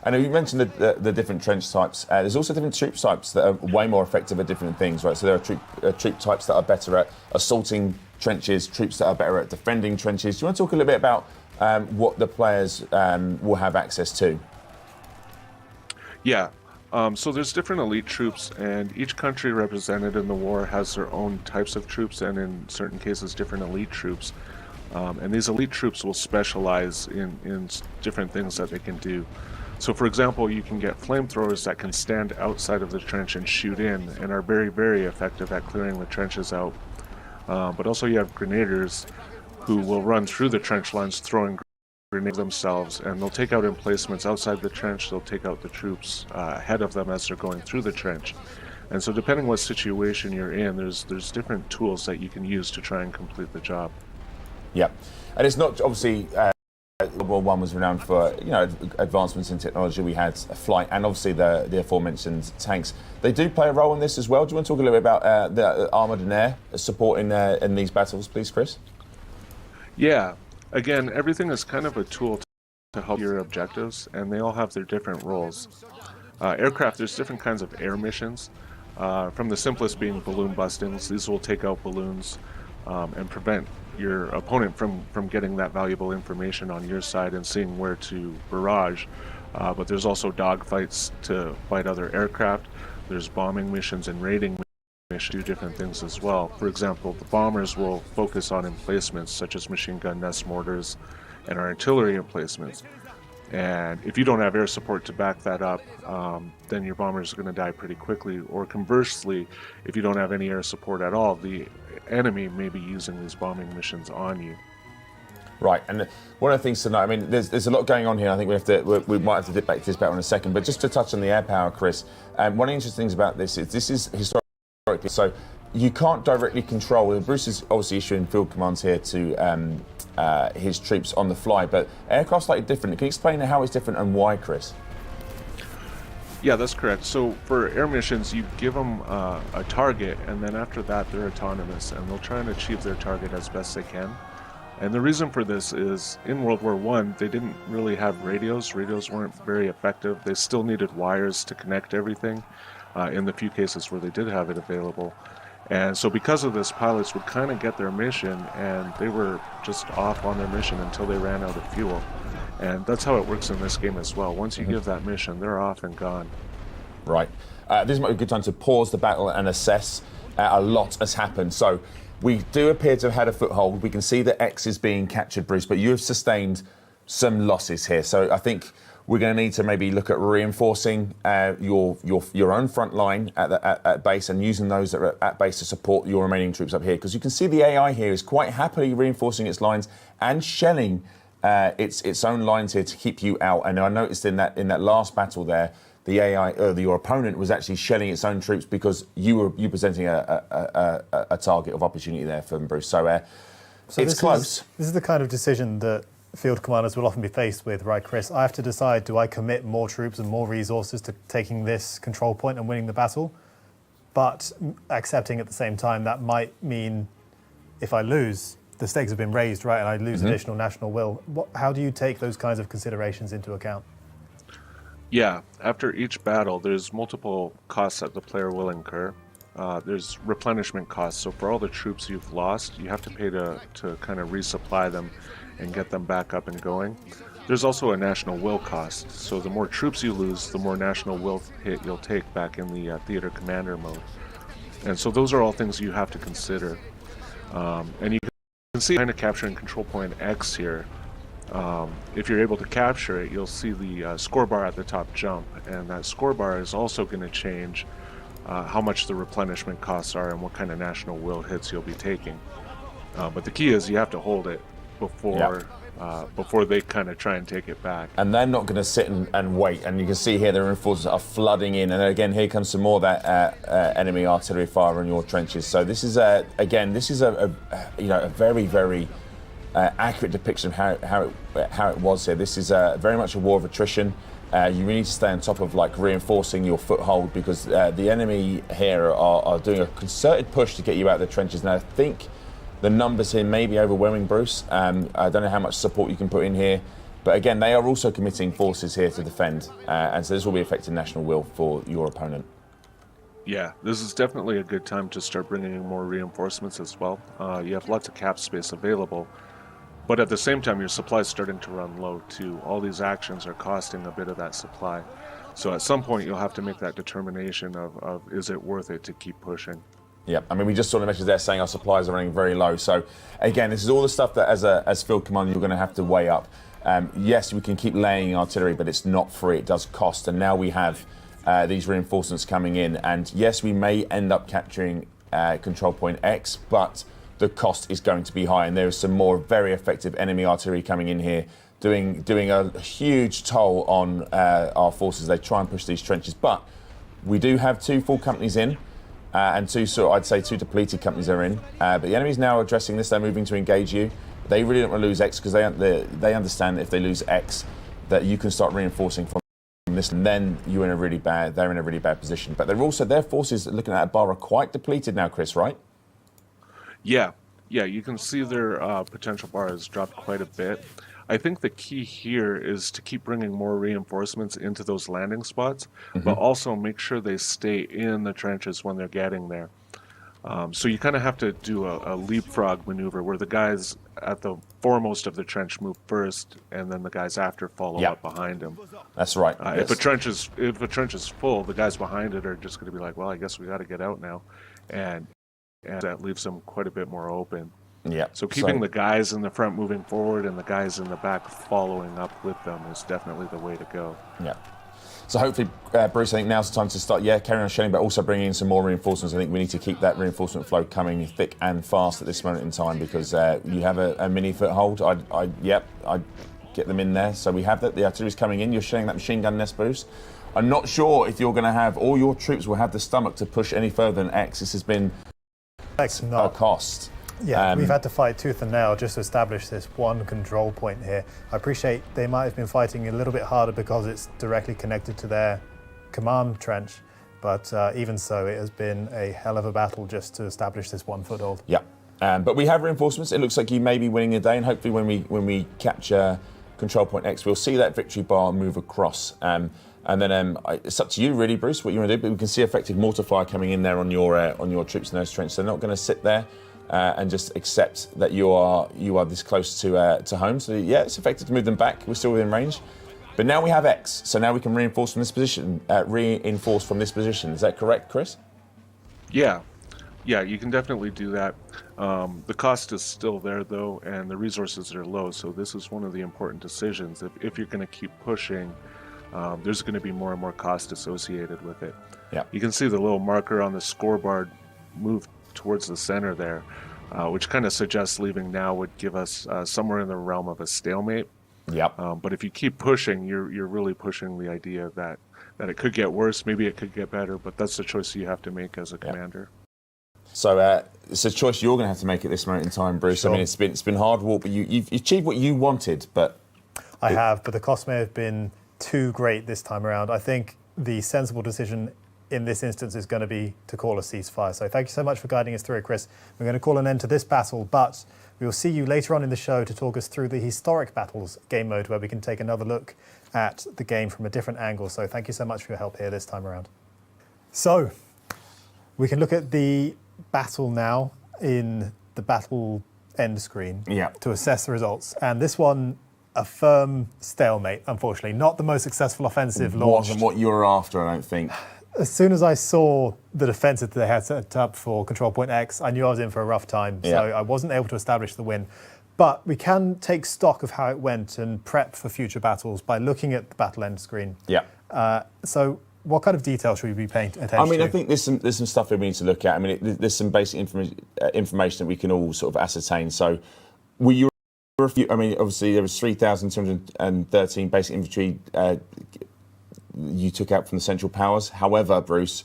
and you mentioned the different trench types. There's also different troop types that are way more effective at different things, right? So there are troop types that are better at assaulting trenches, troops that are better at defending trenches. Do you want to talk a little bit about what the players will have access to? Yeah, so there's different elite troops, and each country represented in the war has their own types of troops, and in certain cases different elite troops. And these elite troops will specialize in different things that they can do. So for example, you can get flamethrowers that can stand outside of the trench and shoot in and are very, very effective at clearing the trenches out. But also you have grenadiers who will run through the trench lines throwing grenades themselves, and they'll take out emplacements outside the trench, they'll take out the troops ahead of them as they're going through the trench. And so depending what situation you're in, there's different tools that you can use to try and complete the job. Yeah, and it's not obviously World War I was renowned for advancements in technology. We had a flight and obviously the aforementioned tanks. They do play a role in this as well. Do you want to talk a little bit about the armoured and air support in these battles, please, Chris? Yeah, again, everything is kind of a tool to help your objectives, and they all have their different roles. Aircraft, there's different kinds of air missions. From the simplest being balloon bustings. These will take out balloons and prevent your opponent from getting that valuable information on your side and seeing where to barrage. But there's also dogfights to fight other aircraft. There's bombing missions and raiding missions to do different things as well. For example, the bombers will focus on emplacements such as machine gun nest mortars and artillery emplacements. And if you don't have air support to back that up, then your bombers are going to die pretty quickly. Or conversely, if you don't have any air support at all, the enemy may be using these bombing missions on you. Right, and one of the things to know, I mean, there's a lot going on here. I think we might have to dip back to this better in a second, but just to touch on the air power, Chris, one of the interesting things about this is historically, so you can't directly control. Bruce is obviously issuing field commands here to his troops on the fly, but aircraft's slightly different. Can you explain how it's different and why, Chris? Yeah, that's correct. So for air missions, you give them a target, and then after that, they're autonomous, and they'll try and achieve their target as best they can. And the reason for this is in World War I, they didn't really have radios. Radios weren't very effective. They still needed wires to connect everything in the few cases where they did have it available. And so because of this, pilots would kind of get their mission, and they were just off on their mission until they ran out of fuel. And that's how it works in this game as well. Once you give that mission, they're off and gone. Right. This might be a good time to pause the battle and assess. A lot has happened. So we do appear to have had a foothold. We can see that X is being captured, Bruce, but you have sustained some losses here. So I think we're going to need to maybe look at reinforcing your own front line at base and using those that are at base to support your remaining troops up here. Because you can see the AI here is quite happily reinforcing its lines and shelling its own lines here to keep you out. And I noticed in that last battle there, the AI, your opponent was actually shelling its own troops because you presenting a target of opportunity there for them, Bruce. So it's close. This is the kind of decision that field commanders will often be faced with, right, Chris? I have to decide, do I commit more troops and more resources to taking this control point and winning the battle? But accepting at the same time that might mean if I lose, the stakes have been raised, right, and I lose additional national will. How do you take those kinds of considerations into account? Yeah, after each battle, there's multiple costs that the player will incur. There's replenishment costs, so for all the troops you've lost, you have to pay to kind of resupply them and get them back up and going. There's also a national will cost, so the more troops you lose, the more national will hit you'll take back in the theater commander mode. And so those are all things you have to consider. And you can see kind of capturing control point X here. If you're able to capture it, you'll see the score bar at the top jump, and that score bar is also going to change how much the replenishment costs are and what kind of national will hits you'll be taking. But the key is you have to hold it before they kind of try and take it back. And they're not going to sit and wait. And you can see here the reinforcements are flooding in. And again, here comes some more of that enemy artillery fire in your trenches. So this is a very, very accurate depiction of how it was here. This is very much a war of attrition. You really need to stay on top of reinforcing your foothold because the enemy here are doing a concerted push to get you out of the trenches. And I think the numbers here may be overwhelming, Bruce. I don't know how much support you can put in here. But again, they are also committing forces here to defend. And so this will be affecting national will for your opponent. Yeah, this is definitely a good time to start bringing in more reinforcements as well. You have lots of cap space available. But at the same time, your supply is starting to run low too. All these actions are costing a bit of that supply. So at some point, you'll have to make that determination of is it worth it to keep pushing? Yeah, I mean, we just saw the message there saying our supplies are running very low. So again, this is all the stuff that as field commander, you're going to have to weigh up. Yes, we can keep laying artillery, but it's not free. It does cost. And now we have these reinforcements coming in. And yes, we may end up capturing control point X, but the cost is going to be high, and there is some more very effective enemy artillery coming in here, doing a huge toll on our forces. They try and push these trenches, but we do have two full companies in, and two depleted companies are in. But the enemy's now addressing this. They're moving to engage you. They really don't want to lose X because they understand that if they lose X, that you can start reinforcing from this, and then they're in a really bad position. But their forces, looking at that bar, are quite depleted now, Chris, right? Yeah, you can see their potential bar has dropped quite a bit. I think the key here is to keep bringing more reinforcements into those landing spots, but also make sure they stay in the trenches when they're getting there. So you kind of have to do a leapfrog maneuver where the guys at the foremost of the trench move first, and then the guys after follow up behind them. That's right. If a trench is full, the guys behind it are just going to be like, well, I guess we got to get out now, and that leaves them quite a bit more open. Yeah. So keeping the guys in the front moving forward and the guys in the back following up with them is definitely the way to go. Yeah. So hopefully, Bruce, I think now's the time to start, carrying on shelling, but also bringing in some more reinforcements. I think we need to keep that reinforcement flow coming thick and fast at this moment in time, because you have a mini foothold. I get them in there. So we have that. The artillery's coming in. You're shelling that machine gun nest, Bruce. I'm not sure if you're going to have, all your troops will have the stomach to push any further than X. This has been a cost. Yeah, we've had to fight tooth and nail just to establish this one control point here. I appreciate they might have been fighting a little bit harder because it's directly connected to their command trench, but even so, it has been a hell of a battle just to establish this one foothold. Yeah, but we have reinforcements. It looks like you may be winning the day, and hopefully when we capture control point X, we'll see that victory bar move across. And then it's up to you, really, Bruce, what you want to do. But we can see effective mortar fire coming in there on your troops in those trenches. They're not going to sit there and just accept that you are this close to home. So yeah, it's effective to move them back. We're still within range. But now we have X, so now we can reinforce from this position. Is that correct, Chris? Yeah, you can definitely do that. The cost is still there, though, and the resources are low. So this is one of the important decisions. If you're going to keep pushing, there's going to be more and more cost associated with it. Yeah. You can see the little marker on the scoreboard move towards the center there, which kind of suggests leaving now would give us somewhere in the realm of a stalemate. Yep. But if you keep pushing, you're really pushing the idea that it could get worse, maybe it could get better, but that's the choice you have to make as a commander. So it's a choice you're going to have to make at this moment in time, Bruce. Sure. I mean, it's been hard work, but you've achieved what you wanted. But I have, but the cost may have been too great this time around. I think the sensible decision in this instance is going to be to call a ceasefire. So thank you so much for guiding us through it, Chris. We're going to call an end to this battle, but we will see you later on in the show to talk us through the historic battles game mode, where we can take another look at the game from a different angle. So thank you so much for your help here this time around. So we can look at the battle now in the battle end screen to assess the results. And this one, a firm stalemate, unfortunately. Not the most successful offensive launched. Wasn't what you were after, I don't think. As soon as I saw the defensive that they had set up for Control Point X, I knew I was in for a rough time, so I wasn't able to establish the win. But we can take stock of how it went and prep for future battles by looking at the battle end screen. Yeah. So what kind of detail should we be paying attention to? I mean, I think there's some stuff that we need to look at. I mean, there's some basic information that we can all sort of ascertain. So obviously there was 3,213 basic infantry you took out from the Central Powers. However, Bruce,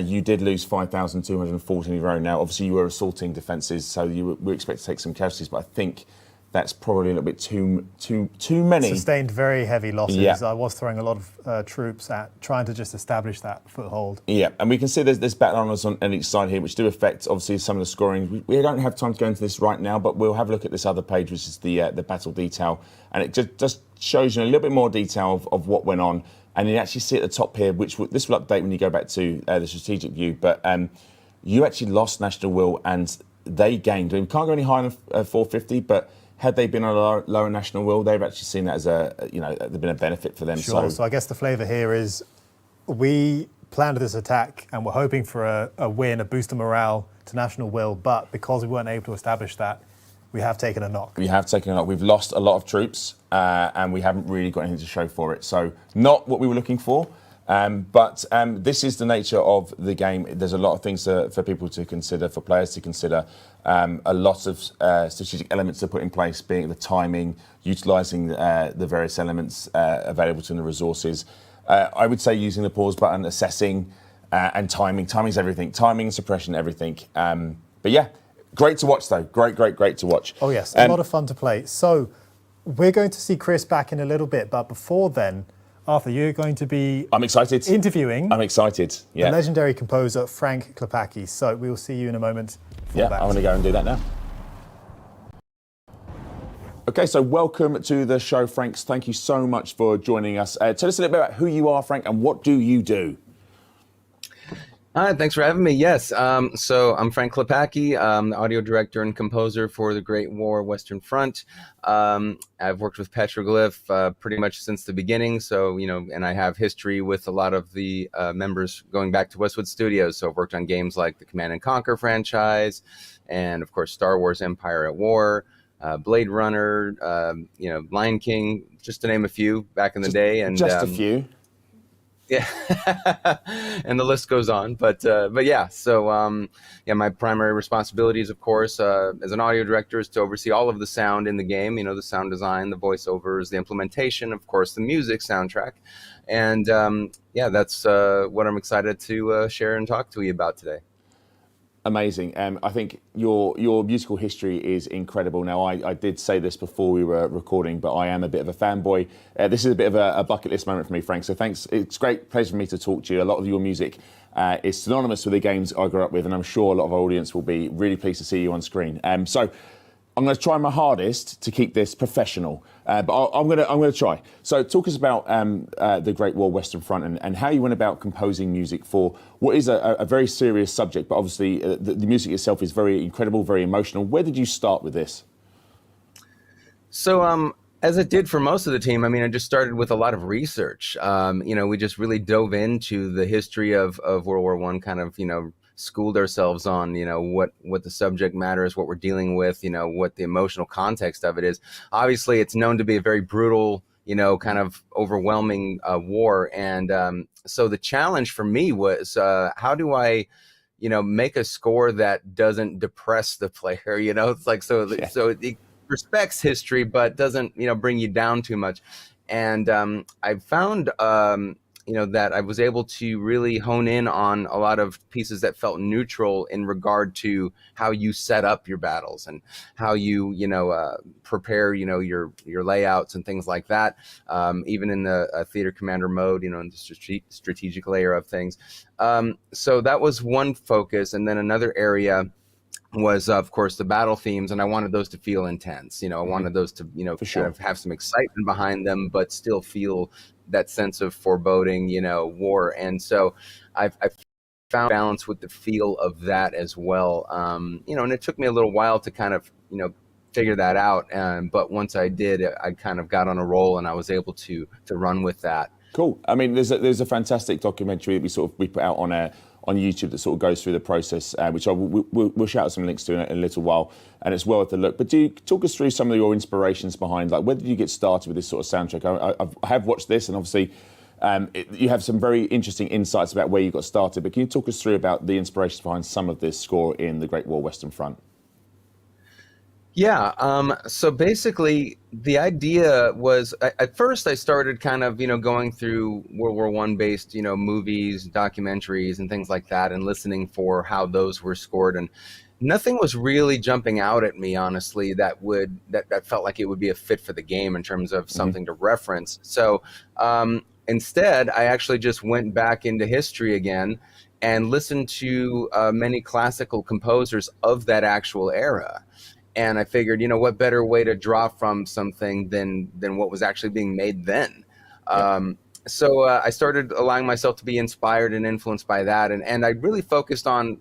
you did lose 5,214 of your own. Now, obviously, you were assaulting defences, so we expect to take some casualties, but I think that's probably a little bit too many. Sustained very heavy losses. Yeah. I was throwing a lot of troops at trying to just establish that foothold. Yeah, and we can see there's battle honours on each side here, which do affect, obviously, some of the scoring. We don't have time to go into this right now, but we'll have a look at this other page, which is the battle detail, and it just shows you a little bit more detail of what went on. And you actually see at the top here, this will update when you go back to the strategic view, but you actually lost national will and they gained. We can't go any higher than 450, but had they been on a lower national will, they've actually seen that as there's been a benefit for them. Sure, so I guess the flavour here is we planned this attack and we're hoping for a win, a boost of morale to national will, but because we weren't able to establish that, we have taken a knock. We've lost a lot of troops and we haven't really got anything to show for it. So not what we were looking for, but this is the nature of the game. There's a lot of things for people to consider, for players to consider. A lot of strategic elements to put in place, being the timing, utilising the various elements available to the resources. I would say using the pause button, assessing and timing. Timing's everything. Timing, suppression, everything. But yeah. Great to watch, though. Great to watch. Oh, yes. A lot of fun to play. So we're going to see Chris back in a little bit. But before then, Arthur, you're going to be I'm excited. Interviewing I'm excited. Yeah. The legendary composer, Frank Klepacki. So we will see you in a moment for that. I want to go and do that now. Okay, so welcome to the show, Frank. Thank you so much for joining us. Tell us a little bit about who you are, Frank, and what do you do? Hi, thanks for having me. Yes, so I'm Frank Klepacki, the audio director and composer for the Great War Western Front. I've worked with Petroglyph pretty much since the beginning, so, and I have history with a lot of the members going back to Westwood Studios. So I've worked on games like the Command and Conquer franchise, and of course, Star Wars Empire at War, Blade Runner, Lion King, just to name a few back in the day. And Just a few. yeah, and the list goes on, but yeah. So my primary responsibilities, of course, as an audio director, is to oversee all of the sound in the game. The sound design, the voiceovers, the implementation, of course, the music soundtrack, and that's what I'm excited to share and talk to you about today. Amazing. I think your musical history is incredible. Now, I did say this before we were recording, but I am a bit of a fanboy. This is a bit of a bucket list moment for me, Frank. So thanks. It's a great pleasure for me to talk to you. A lot of your music is synonymous with the games I grew up with, and I'm sure a lot of our audience will be really pleased to see you on screen. So I'm going to try my hardest to keep this professional, but I'm going to try. So talk us about the Great War Western Front and how you went about composing music for what is a very serious subject, but obviously the music itself is very incredible, very emotional. Where did you start with this? So as it did for most of the team, I just started with a lot of research. We just really dove into the history of World War I, kind of, schooled ourselves on, what the subject matter is, what we're dealing with, what the emotional context of it is. Obviously, it's known to be a very brutal, kind of overwhelming war. And so the challenge for me was, how do I, make a score that doesn't depress the player? It's like, so it respects history, but doesn't, bring you down too much. And I found, that I was able to really hone in on a lot of pieces that felt neutral in regard to how you set up your battles and how you, prepare, your layouts and things like that. Even in the theater commander mode, in the strategic layer of things. So that was one focus. And then another area was, of course, the battle themes, and I wanted those to feel intense. I wanted those to, For sure. kind of have some excitement behind them, but still feel that sense of foreboding, war. And so I've found balance with the feel of that as well. And it took me a little while to kind of, figure that out. But once I did, I kind of got on a roll, and I was able to run with that. Cool. There's a fantastic documentary that we put out on YouTube that sort of goes through the process, which we'll shout out some links to in a little while, and it's well worth a look. But do you talk us through some of your inspirations behind, like, where did you get started with this sort of soundtrack? I have watched this, and obviously you have some very interesting insights about where you got started, but can you talk us through about the inspirations behind some of this score in the Great War Western Front? Yeah, so basically the idea was, at first I started kind of, going through World War I based, movies, documentaries and things like that, and listening for how those were scored. And nothing was really jumping out at me, honestly, that felt like it would be a fit for the game in terms of something to reference. So instead, I actually just went back into history again and listened to many classical composers of that actual era. And I figured, what better way to draw from something than what was actually being made then. So I started allowing myself to be inspired and influenced by that. And I really focused on,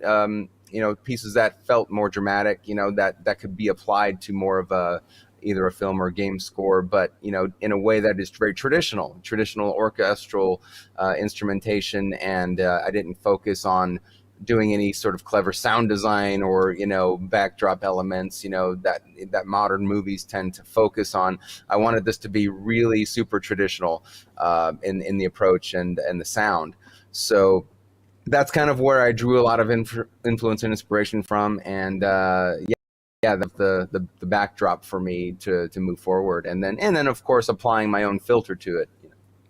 pieces that felt more dramatic, that could be applied to more of either a film or a game score, but, in a way that is very traditional orchestral instrumentation. And I didn't focus on doing any sort of clever sound design or, backdrop elements, that modern movies tend to focus on. I wanted this to be really super traditional in the approach and the sound. So that's kind of where I drew a lot of influence and inspiration from. And the backdrop for me to move forward. And then of course applying my own filter to it.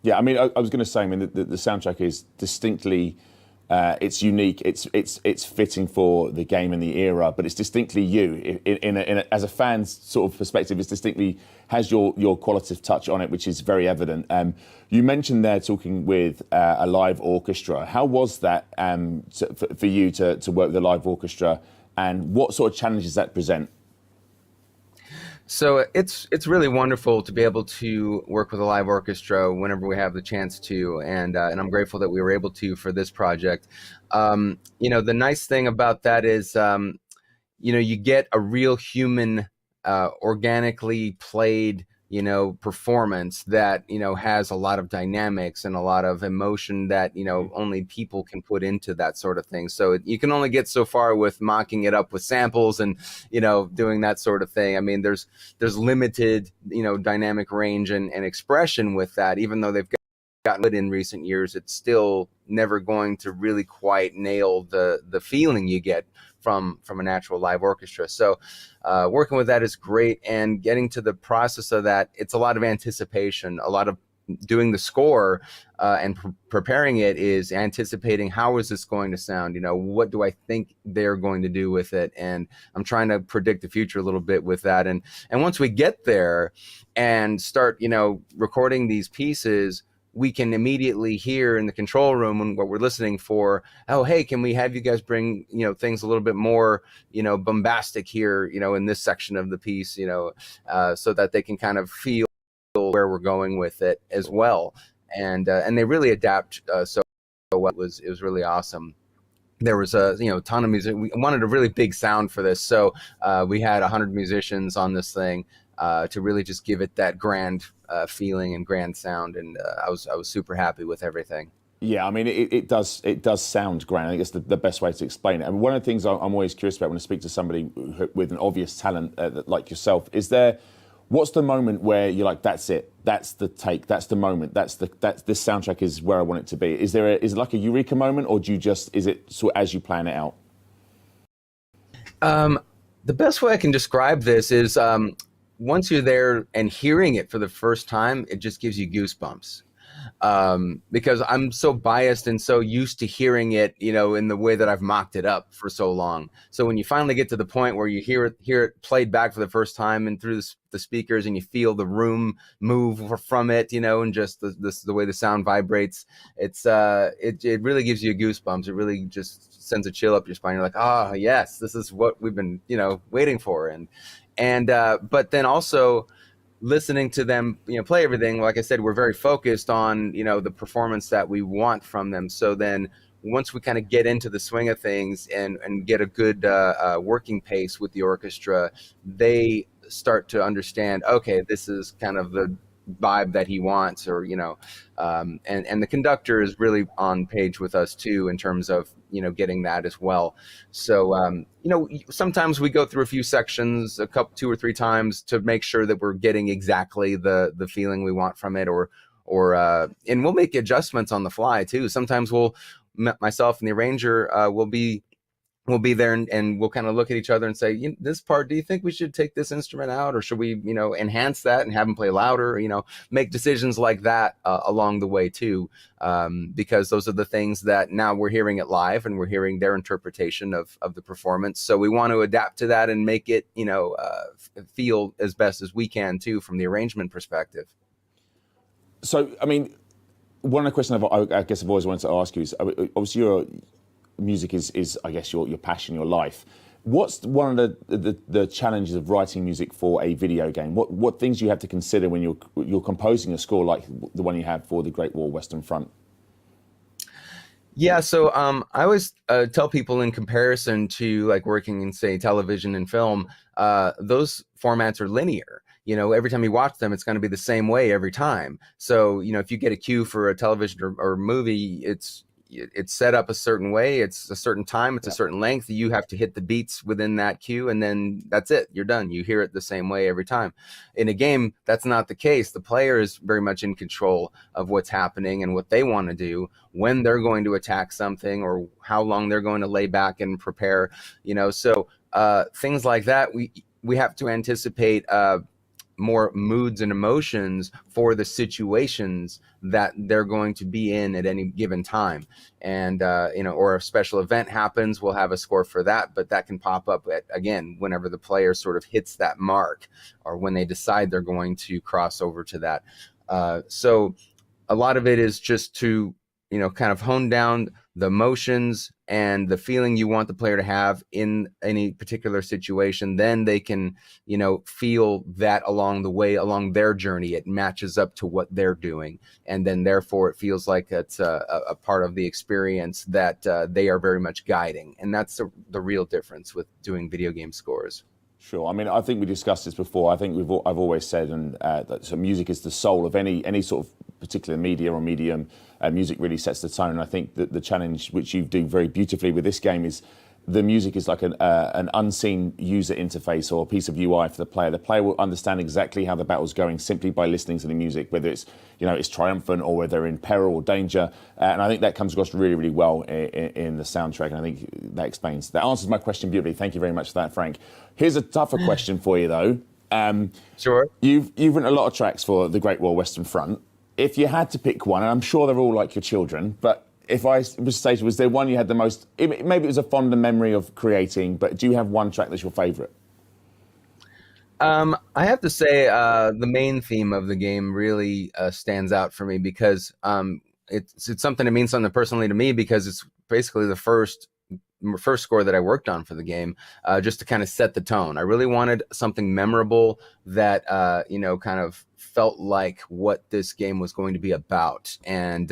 Yeah, I was going to say, the soundtrack is distinctly it's unique. It's fitting for the game and the era, but it's distinctly you. As a fan's sort of perspective, it's distinctly has your qualitative touch on it, which is very evident. You mentioned there talking with a live orchestra. How was that for you to work with a live orchestra, and what sort of challenges that present? So it's really wonderful to be able to work with a live orchestra whenever we have the chance to, and I'm grateful that we were able to for this project. The nice thing about that is, you get a real human, organically played, performance that, has a lot of dynamics and a lot of emotion that, only people can put into that sort of thing. So you can only get so far with mocking it up with samples and, doing that sort of thing. I mean, there's limited, dynamic range and expression with that, even though they've gotten it in recent years, it's still never going to really quite nail the feeling you get from a natural live orchestra. So working with that is great, and getting to the process of that, it's a lot of anticipation. A lot of doing the score and preparing it is anticipating, how is this going to sound? What do I think they're going to do with it? And I'm trying to predict the future a little bit with that. And once we get there and start, recording these pieces, we can immediately hear in the control room when what we're listening for, oh, hey, can we have you guys bring, things a little bit more, bombastic here, in this section of the piece, so that they can kind of feel where we're going with it as well. And they really adapt so well. It was really awesome. There was a ton of music. We wanted a really big sound for this, so we had 100 musicians on this thing to really just give it that grand feeling and grand sound, and I was super happy with everything. Yeah, I mean, it does sound grand. I think it's the best way to explain it. And one of the things I'm always curious about when I speak to somebody with an obvious talent like yourself is what's the moment where you're like, that's it, that's the take, that's the moment, that's this soundtrack is where I want it to be. Is it like a eureka moment, or is it sort of as you plan it out? The best way I can describe this is, once you're there and hearing it for the first time, it just gives you goosebumps. Because I'm so biased and so used to hearing it, in the way that I've mocked it up for so long. So when you finally get to the point where you hear it played back for the first time and through the speakers, and you feel the room move from it, and just the way the sound vibrates, it really gives you goosebumps. It really just sends a chill up your spine. You're like, oh yes, this is what we've been, waiting for. And but then also listening to them, play everything, like I said, we're very focused on, the performance that we want from them. So then once we kind of get into the swing of things and get a good working pace with the orchestra, they start to understand, okay, this is kind of the vibe that he wants, or and the conductor is really on page with us too in terms of getting that as well. So sometimes we go through a few sections, two or three times, to make sure that we're getting exactly the feeling we want from it, or and we'll make adjustments on the fly too. Sometimes myself and the arranger we'll be there and we'll kind of look at each other and say, this part, do you think we should take this instrument out, or should we, enhance that and have them play louder? Make decisions like that along the way too, because those are the things that now we're hearing it live and we're hearing their interpretation of the performance. So we want to adapt to that and make it, feel as best as we can too from the arrangement perspective. So, I mean, one of the questions I guess I've always wanted to ask you is, obviously music is I guess your passion, your life. What's one of the challenges of writing music for a video game? What things do you have to consider when you're composing a score like the one you have for the Great War Western Front? Yeah, so I always tell people, in comparison to like working in, say, television and film, those formats are linear. Every time you watch them, it's going to be the same way every time. So, if you get a cue for a television or movie, it's set up a certain way, it's a certain time, it's a certain length. You have to hit the beats within that cue, and then that's it. You're done. You hear it the same way every time. In a game, that's not the case. The player is very much in control of what's happening and what they want to do, when they're going to attack something, or how long they're going to lay back and prepare. So things like that, we have to anticipate more moods and emotions for the situations that they're going to be in at any given time. And, or a special event happens, we'll have a score for that, but that can pop up again, whenever the player sort of hits that mark, or when they decide they're going to cross over to that. So a lot of it is just to, kind of hone down the emotions and the feeling you want the player to have in any particular situation, then they can, feel that along the way, along their journey. It matches up to what they're doing. And then therefore it feels like it's a part of the experience that they are very much guiding. And that's the real difference with doing video game scores. Sure. I mean, I think we discussed this before. I think I've always said, that so music is the soul of any sort of particular media or medium. Music really sets the tone. And I think that the challenge, which you do very beautifully with this game, is the music is like an unseen user interface or a piece of UI for the player. The player will understand exactly how the battle's going simply by listening to the music, whether it's it's triumphant or whether they're in peril or danger. And I think that comes across really, really well in the soundtrack. And I think that answers my question beautifully. Thank you very much for that, Frank. Here's a tougher question for you, though. Sure. You've written a lot of tracks for the Great War Western Front. If you had to pick one, and I'm sure they're all like your children, but if I was to say, was there one you had the most, maybe it was a fonder memory of creating, but do you have one track that's your favourite? I have to say the main theme of the game really stands out for me because it's something that means something personally to me, because it's basically the first score that I worked on for the game, just to kind of set the tone. I really wanted something memorable that kind of felt like what this game was going to be about. And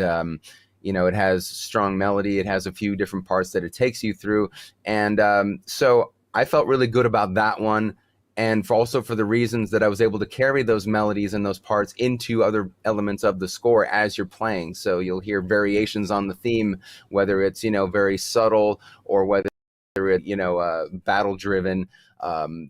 it has strong melody. It has a few different parts that it takes you through. And so I felt really good about that one. And also for the reasons that I was able to carry those melodies and those parts into other elements of the score as you're playing. So you'll hear variations on the theme, whether it's, very subtle or whether it's, battle driven.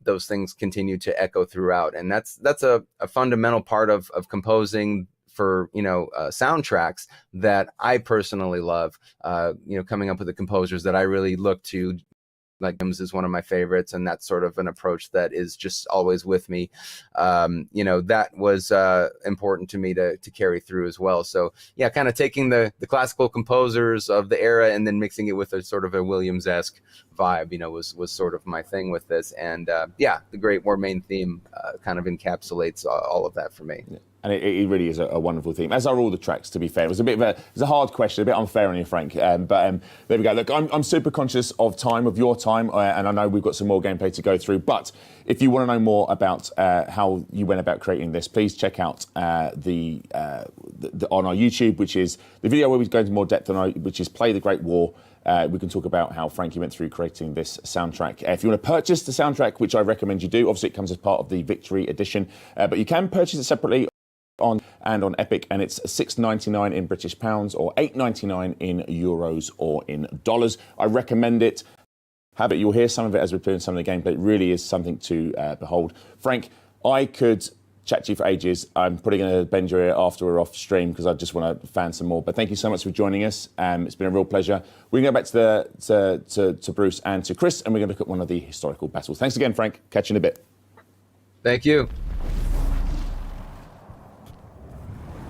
Those things continue to echo throughout. And that's a fundamental part of composing for soundtracks that I personally love. Coming up with the composers that I really look to, like is one of my favorites, and that's sort of an approach that is just always with me. That was important to me to carry through as well. So yeah, kind of taking the classical composers of the era and then mixing it with a sort of a Williams-esque vibe, was sort of my thing with this. And the Great War main theme kind of encapsulates all of that for me. Yeah. And it really is a wonderful theme, as are all the tracks, to be fair. It was a hard question, a bit unfair on you, Frank. But there we go. Look, I'm super conscious of your time, and I know we've got some more gameplay to go through. But if you want to know more about how you went about creating this, please check out the on our YouTube, which is the video where we go into more depth on which is Play the Great War. We can talk about how Frankie went through creating this soundtrack. If you want to purchase the soundtrack, which I recommend you do, obviously it comes as part of the Victory Edition, but you can purchase it separately on Epic, and it's $6.99 in British pounds or $8.99 in euros or in dollars. I recommend it. Have it. You'll hear some of it as we're doing some of the gameplay. It really is something to behold. Frank, I could chat to you for ages. I'm probably going to bend your ear after we're off stream because I just want to fan some more. But thank you so much for joining us. It's been a real pleasure. We're going to go back to Bruce and to Chris, and we're going to look at one of the historical battles. Thanks again, Frank. Catch you in a bit. Thank you.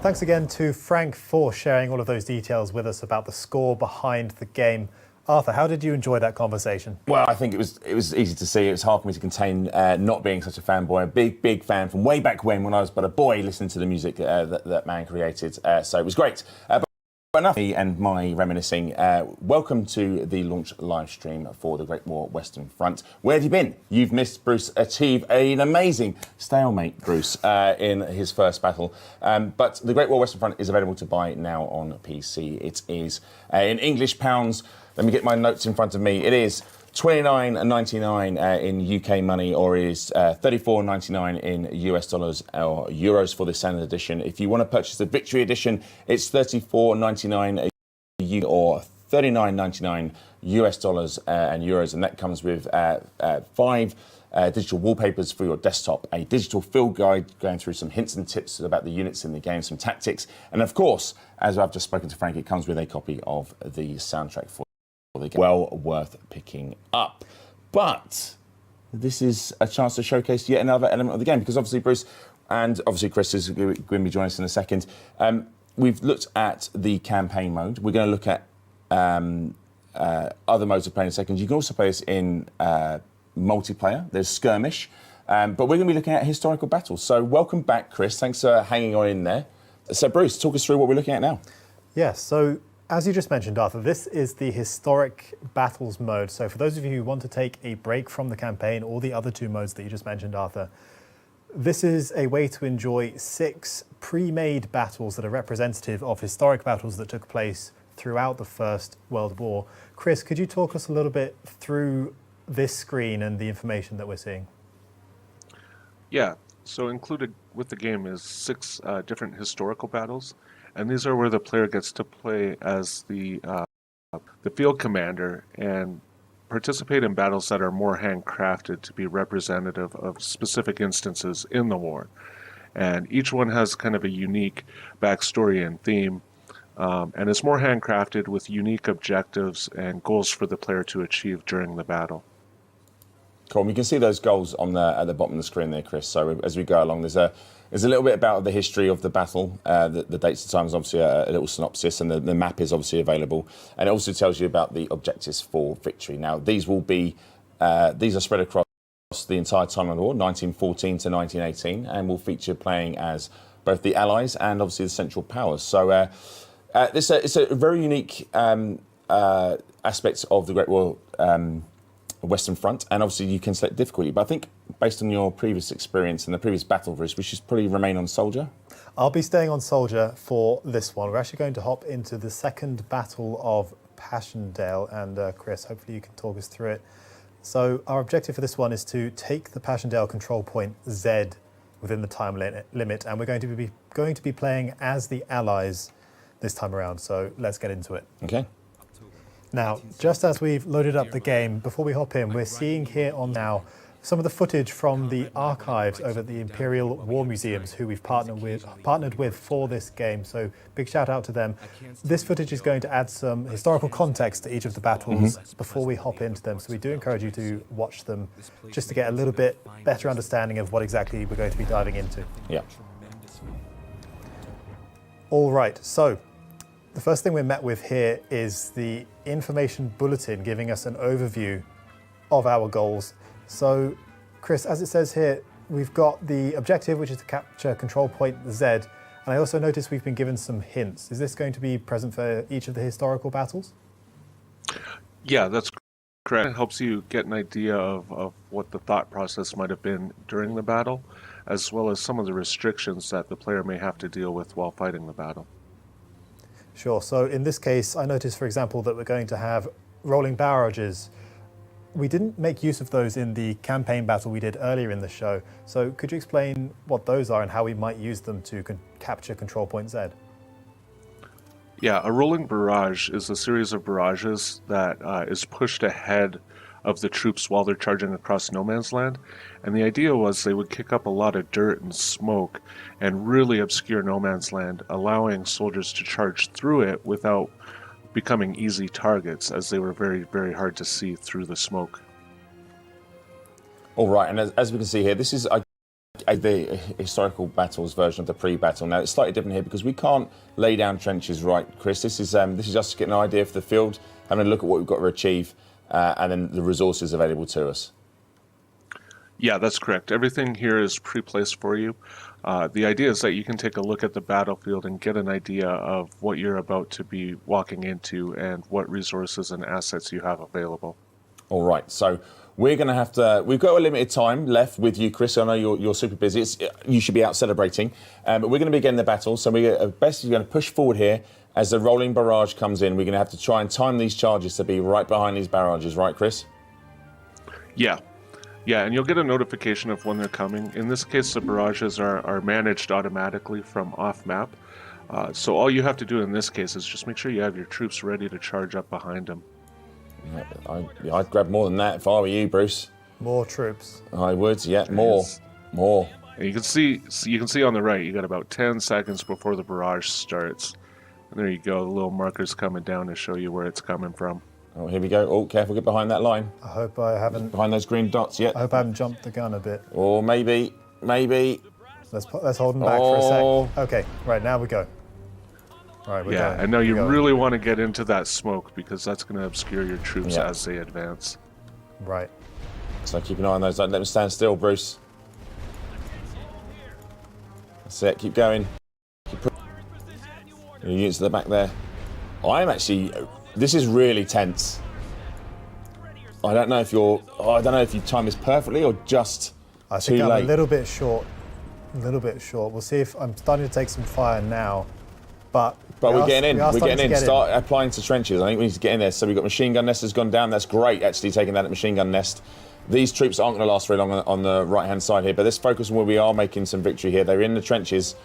Thanks again to Frank for sharing all of those details with us about the score behind the game. Arthur, how did you enjoy that conversation? Well, I think it was easy to see. It was hard for me to contain not being such a fanboy. A big fan from way back when I was but a boy listening to the music that man created. So it was great. But enough me and my reminiscing. Welcome to the launch live stream for the Great War Western Front. Where have you been? You've missed Bruce achieve an amazing stalemate, Bruce, in his first battle. But the Great War Western Front is available to buy now on PC. It is in English pounds. Let me get my notes in front of me. It is $29.99 in UK money, or is $34.99 in US dollars or euros for the standard edition. If you want to purchase the Victory Edition, it's $34.99 or $39.99 US dollars and euros, and that comes with 5 digital wallpapers for your desktop, a digital field guide going through some hints and tips about the units in the game, some tactics, and of course, as I've just spoken to Frank, it comes with a copy of the soundtrack for the game. Well worth picking up. But this is a chance to showcase yet another element of the game, because obviously Bruce and obviously Chris is going to be joining us in a second. We've looked at the campaign mode. We're going to look at other modes of play in a second. You can also play this in multiplayer. There's skirmish, but we're going to be looking at historical battles. So welcome back, Chris. Thanks for hanging on in there. So Bruce, talk us through what we're looking at now. Yes, so As you just mentioned, Arthur, this is the historic battles mode. So for those of you who want to take a break from the campaign or the other two modes that you just mentioned, Arthur, this is a way to enjoy 6 pre-made battles that are representative of historic battles that took place throughout the First World War. Chris, could you talk us a little bit through this screen and the information that we're seeing? Yeah, so included with the game is 6 different historical battles, and these are where the player gets to play as the field commander and participate in battles that are more handcrafted to be representative of specific instances in the war. And each one has kind of a unique backstory and theme, and is more handcrafted with unique objectives and goals for the player to achieve during the battle. Cool. We can see those goals on at the bottom of the screen there, Chris. So as we go along, there's a little bit about the history of the battle. The dates and times, obviously, a little synopsis, and the map is obviously available. And it also tells you about the objectives for victory. Now, these are spread across the entire time of the war, 1914 to 1918, and will feature playing as both the Allies and obviously the Central Powers. So it's a very unique aspect of the Great War Western Front, and obviously you can select difficulty. But I think based on your previous experience and the previous battle, Bruce, we should probably remain on Soldier. I'll be staying on Soldier for this one. We're actually going to hop into the second battle of Passchendaele, and Chris, hopefully you can talk us through it. So our objective for this one is to take the Passchendaele control point Z within the time limit, and we're going to be playing as the Allies this time around. So let's get into it. Okay. Now, just as we've loaded up the game, before we hop in, we're seeing here on now some of the footage from the archives over at the Imperial War Museums, who we've partnered with for this game. So big shout out to them. This footage is going to add some historical context to each of the battles before we hop into them. So we do encourage you to watch them just to get a little bit better understanding of what exactly we're going to be diving into. Yeah. All right, so the first thing we're met with here is the information bulletin giving us an overview of our goals. So, Chris, as it says here, we've got the objective, which is to capture control point Z, and I also noticed we've been given some hints. Is this going to be present for each of the historical battles? Yeah, that's correct. It helps you get an idea of what the thought process might have been during the battle, as well as some of the restrictions that the player may have to deal with while fighting the battle. Sure. So in this case, I noticed, for example, that we're going to have rolling barrages. We didn't make use of those in the campaign battle we did earlier in the show. So could you explain what those are and how we might use them to capture control point Z? Yeah, a rolling barrage is a series of barrages that is pushed ahead of the troops while they're charging across no man's land. And the idea was they would kick up a lot of dirt and smoke and really obscure no man's land, allowing soldiers to charge through it without becoming easy targets, as they were very, very hard to see through the smoke. All right, and as we can see here, this is the historical battles version of the pre-battle. Now it's slightly different here because we can't lay down trenches, right, Chris? This is just getting an idea for the field, having a look at what we've got to achieve, and then the resources available to us. Yeah, that's correct. Everything here is pre-placed for you. The idea is that you can take a look at the battlefield and get an idea of what you're about to be walking into and what resources and assets you have available. All right, so we're going to have to. We've got a limited time left with you, Chris. I know you're super busy. You should be out celebrating, but we're going to begin the battle. So we're basically going to push forward here as the rolling barrage comes in. We're going to have to try and time these charges to be right behind these barrages, right, Chris? Yeah. Yeah, and you'll get a notification of when they're coming. In this case, the barrages are managed automatically from off-map. So all you have to do in this case is just make sure you have your troops ready to charge up behind them. Yeah, I'd grab more than that if I were you, Bruce. More troops. I would, yeah, more. And you can see on the right, you got about 10 seconds before the barrage starts. And there you go, the little marker's coming down to show you where it's coming from. Oh, here we go. Oh, careful, get behind that line. I hope I haven't... Behind those green dots, yeah. I hope I haven't jumped the gun a bit. Or maybe. Let's hold them back for a sec. Okay, right, now we go. Right, we're going. And now you really want to get into that smoke because that's going to obscure your troops as they advance. Right. So keep an eye on those. Don't let them stand still, Bruce. That's it, keep going. Your units at the back there. I'm actually. This is really tense. I don't know if you time this perfectly or just I too think I'm late. a little bit short. A little bit short. We'll see if I'm starting to take some fire now, but we're getting in. We're starting getting to in. get Start applying to trenches. I think we need to get in there. So we've got machine gun nest has gone down. That's great, actually, taking that at machine gun nest. These troops aren't going to last very long on the right-hand side here, but let's focus on where we are making some victory here. They're in the trenches.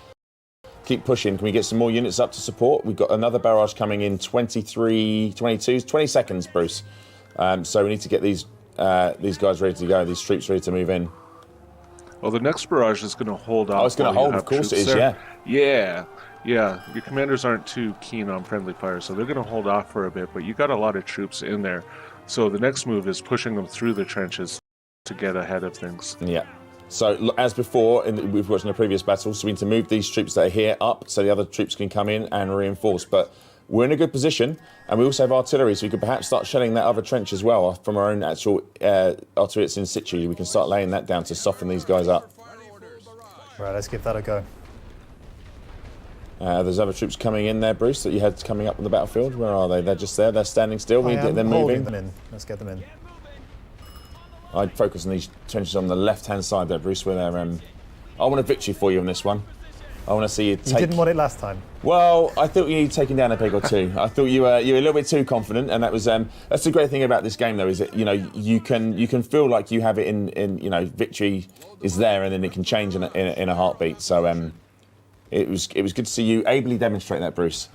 Keep pushing. Can we get some more units up to support? We've got another barrage coming in 23, 22, 20 seconds, Bruce. So we need to get these guys ready to go, these troops ready to move in. Well, the next barrage is going to hold off. Oh, it's going to hold, of course it is, there. yeah. Yeah. Your commanders aren't too keen on friendly fire, so they're going to hold off for a bit, but you got a lot of troops in there. So the next move is pushing them through the trenches to get ahead of things. Yeah. So as before, we've watched in the previous battle, so we need to move these troops that are here up so the other troops can come in and reinforce. But we're in a good position, and we also have artillery, so we could perhaps start shelling that other trench as well from our own actual artillery that's in situ. We can start laying that down to soften these guys up. Right, let's give that a go. There's other troops coming in there, Bruce, that you had coming up on the battlefield. Where are they? They're just there. They're standing still. We need to get them moving. Them in. Let's get them in. I'd focus on these trenches on the left-hand side there, Bruce, where they're... I want a victory for you on this one. I want to see you take... You didn't want it last time. Well, I thought you needed taking down a peg or two. I thought you were a little bit too confident, and that was... that's the great thing about this game, though, is that, you can feel like you have it in victory is there, and then it can change in a heartbeat. So it was good to see you ably demonstrate that, Bruce.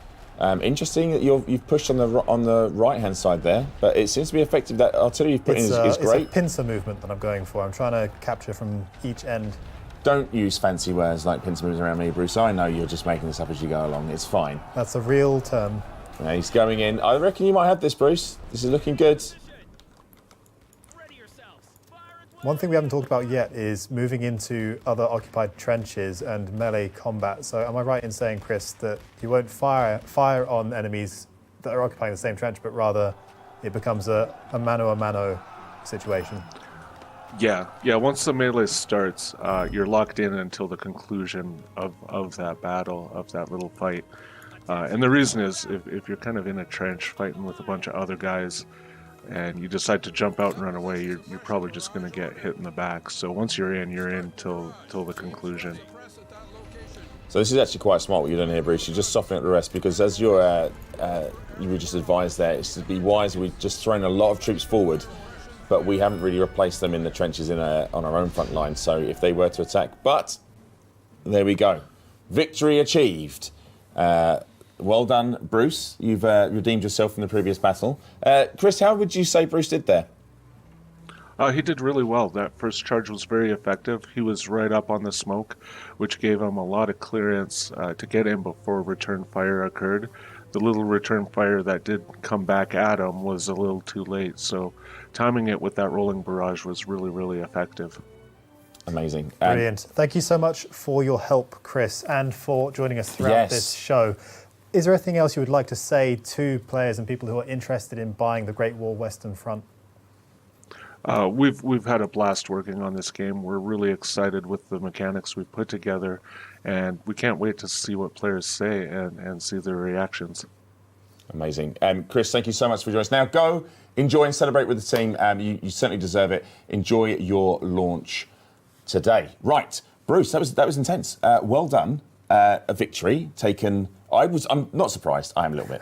Interesting that you've pushed on the right-hand side there, but it seems to be effective. That artillery you've put in is great. It's a pincer movement that I'm going for. I'm trying to capture from each end. Don't use fancy words like pincer moves around me, Bruce. I know you're just making this up as you go along. It's fine. That's a real term. Yeah, he's going in. I reckon you might have this, Bruce. This is looking good. One thing we haven't talked about yet is moving into other occupied trenches and melee combat. So am I right in saying, Chris, that you won't fire on enemies that are occupying the same trench, but rather it becomes a mano-a-mano situation? Yeah. Once the melee starts, you're locked in until the conclusion of that battle, of that little fight. And the reason is, if you're kind of in a trench fighting with a bunch of other guys, and you decide to jump out and run away, you're probably just going to get hit in the back. So once you're in till the conclusion. So this is actually quite smart what you're doing here, Bruce. You're just softening up the rest, because as you were just advised there, it's to be wise. We've just thrown a lot of troops forward, but we haven't really replaced them in the trenches on our own front line. So if they were to attack, but there we go. Victory achieved. Well done, Bruce. You've redeemed yourself from the previous battle. Chris, how would you say Bruce did there? He did really well. That first charge was very effective. He was right up on the smoke, which gave him a lot of clearance to get in before return fire occurred. The little return fire that did come back at him was a little too late, so timing it with that rolling barrage was really, really effective. Amazing. Brilliant. Thank you so much for your help, Chris, and for joining us throughout this show. Is there anything else you would like to say to players and people who are interested in buying the Great War Western Front? We've had a blast working on this game. We're really excited with the mechanics we've put together, and we can't wait to see what players say and see their reactions. Amazing. Chris, thank you so much for joining us. Now go, enjoy and celebrate with the team. You certainly deserve it. Enjoy your launch today. Right, Bruce, that was intense. Well done. A victory taken. I'm not surprised. I am a little bit,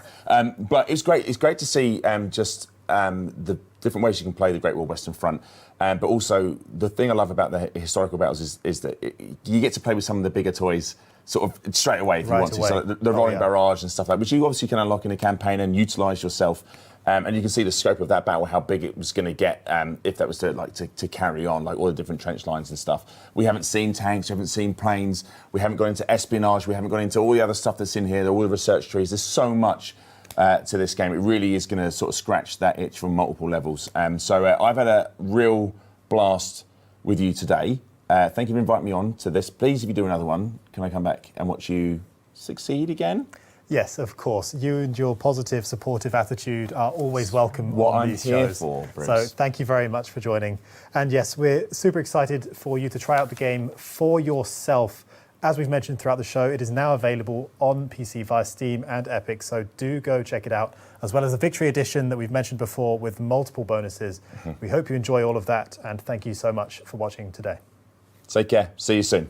but it's great. It's great to see the different ways you can play the Great War Western Front, but also the thing I love about the historical battles is that you get to play with some of the bigger toys sort of straight away if you want to. So the rolling barrage and stuff like that, which you obviously can unlock in a campaign and utilise yourself. And you can see the scope of that battle, how big it was going to get if that was to carry on, like all the different trench lines and stuff. We haven't seen tanks, we haven't seen planes, we haven't gone into espionage, we haven't gone into all the other stuff that's in here, all the research trees. There's so much to this game. It really is going to sort of scratch that itch from multiple levels. So I've had a real blast with you today. Thank you for inviting me on to this. Please, if you do another one, can I come back and watch you succeed again? Yes, of course. You and your positive, supportive attitude are always welcome on these shows. For, Bruce. So thank you very much for joining. And yes, we're super excited for you to try out the game for yourself as we've mentioned throughout the show, it is now available on PC via Steam and Epic, so do go check it out, as well as the Victory Edition that we've mentioned before with multiple bonuses. We hope you enjoy all of that, and thank you so much for watching today. Take care. See you soon.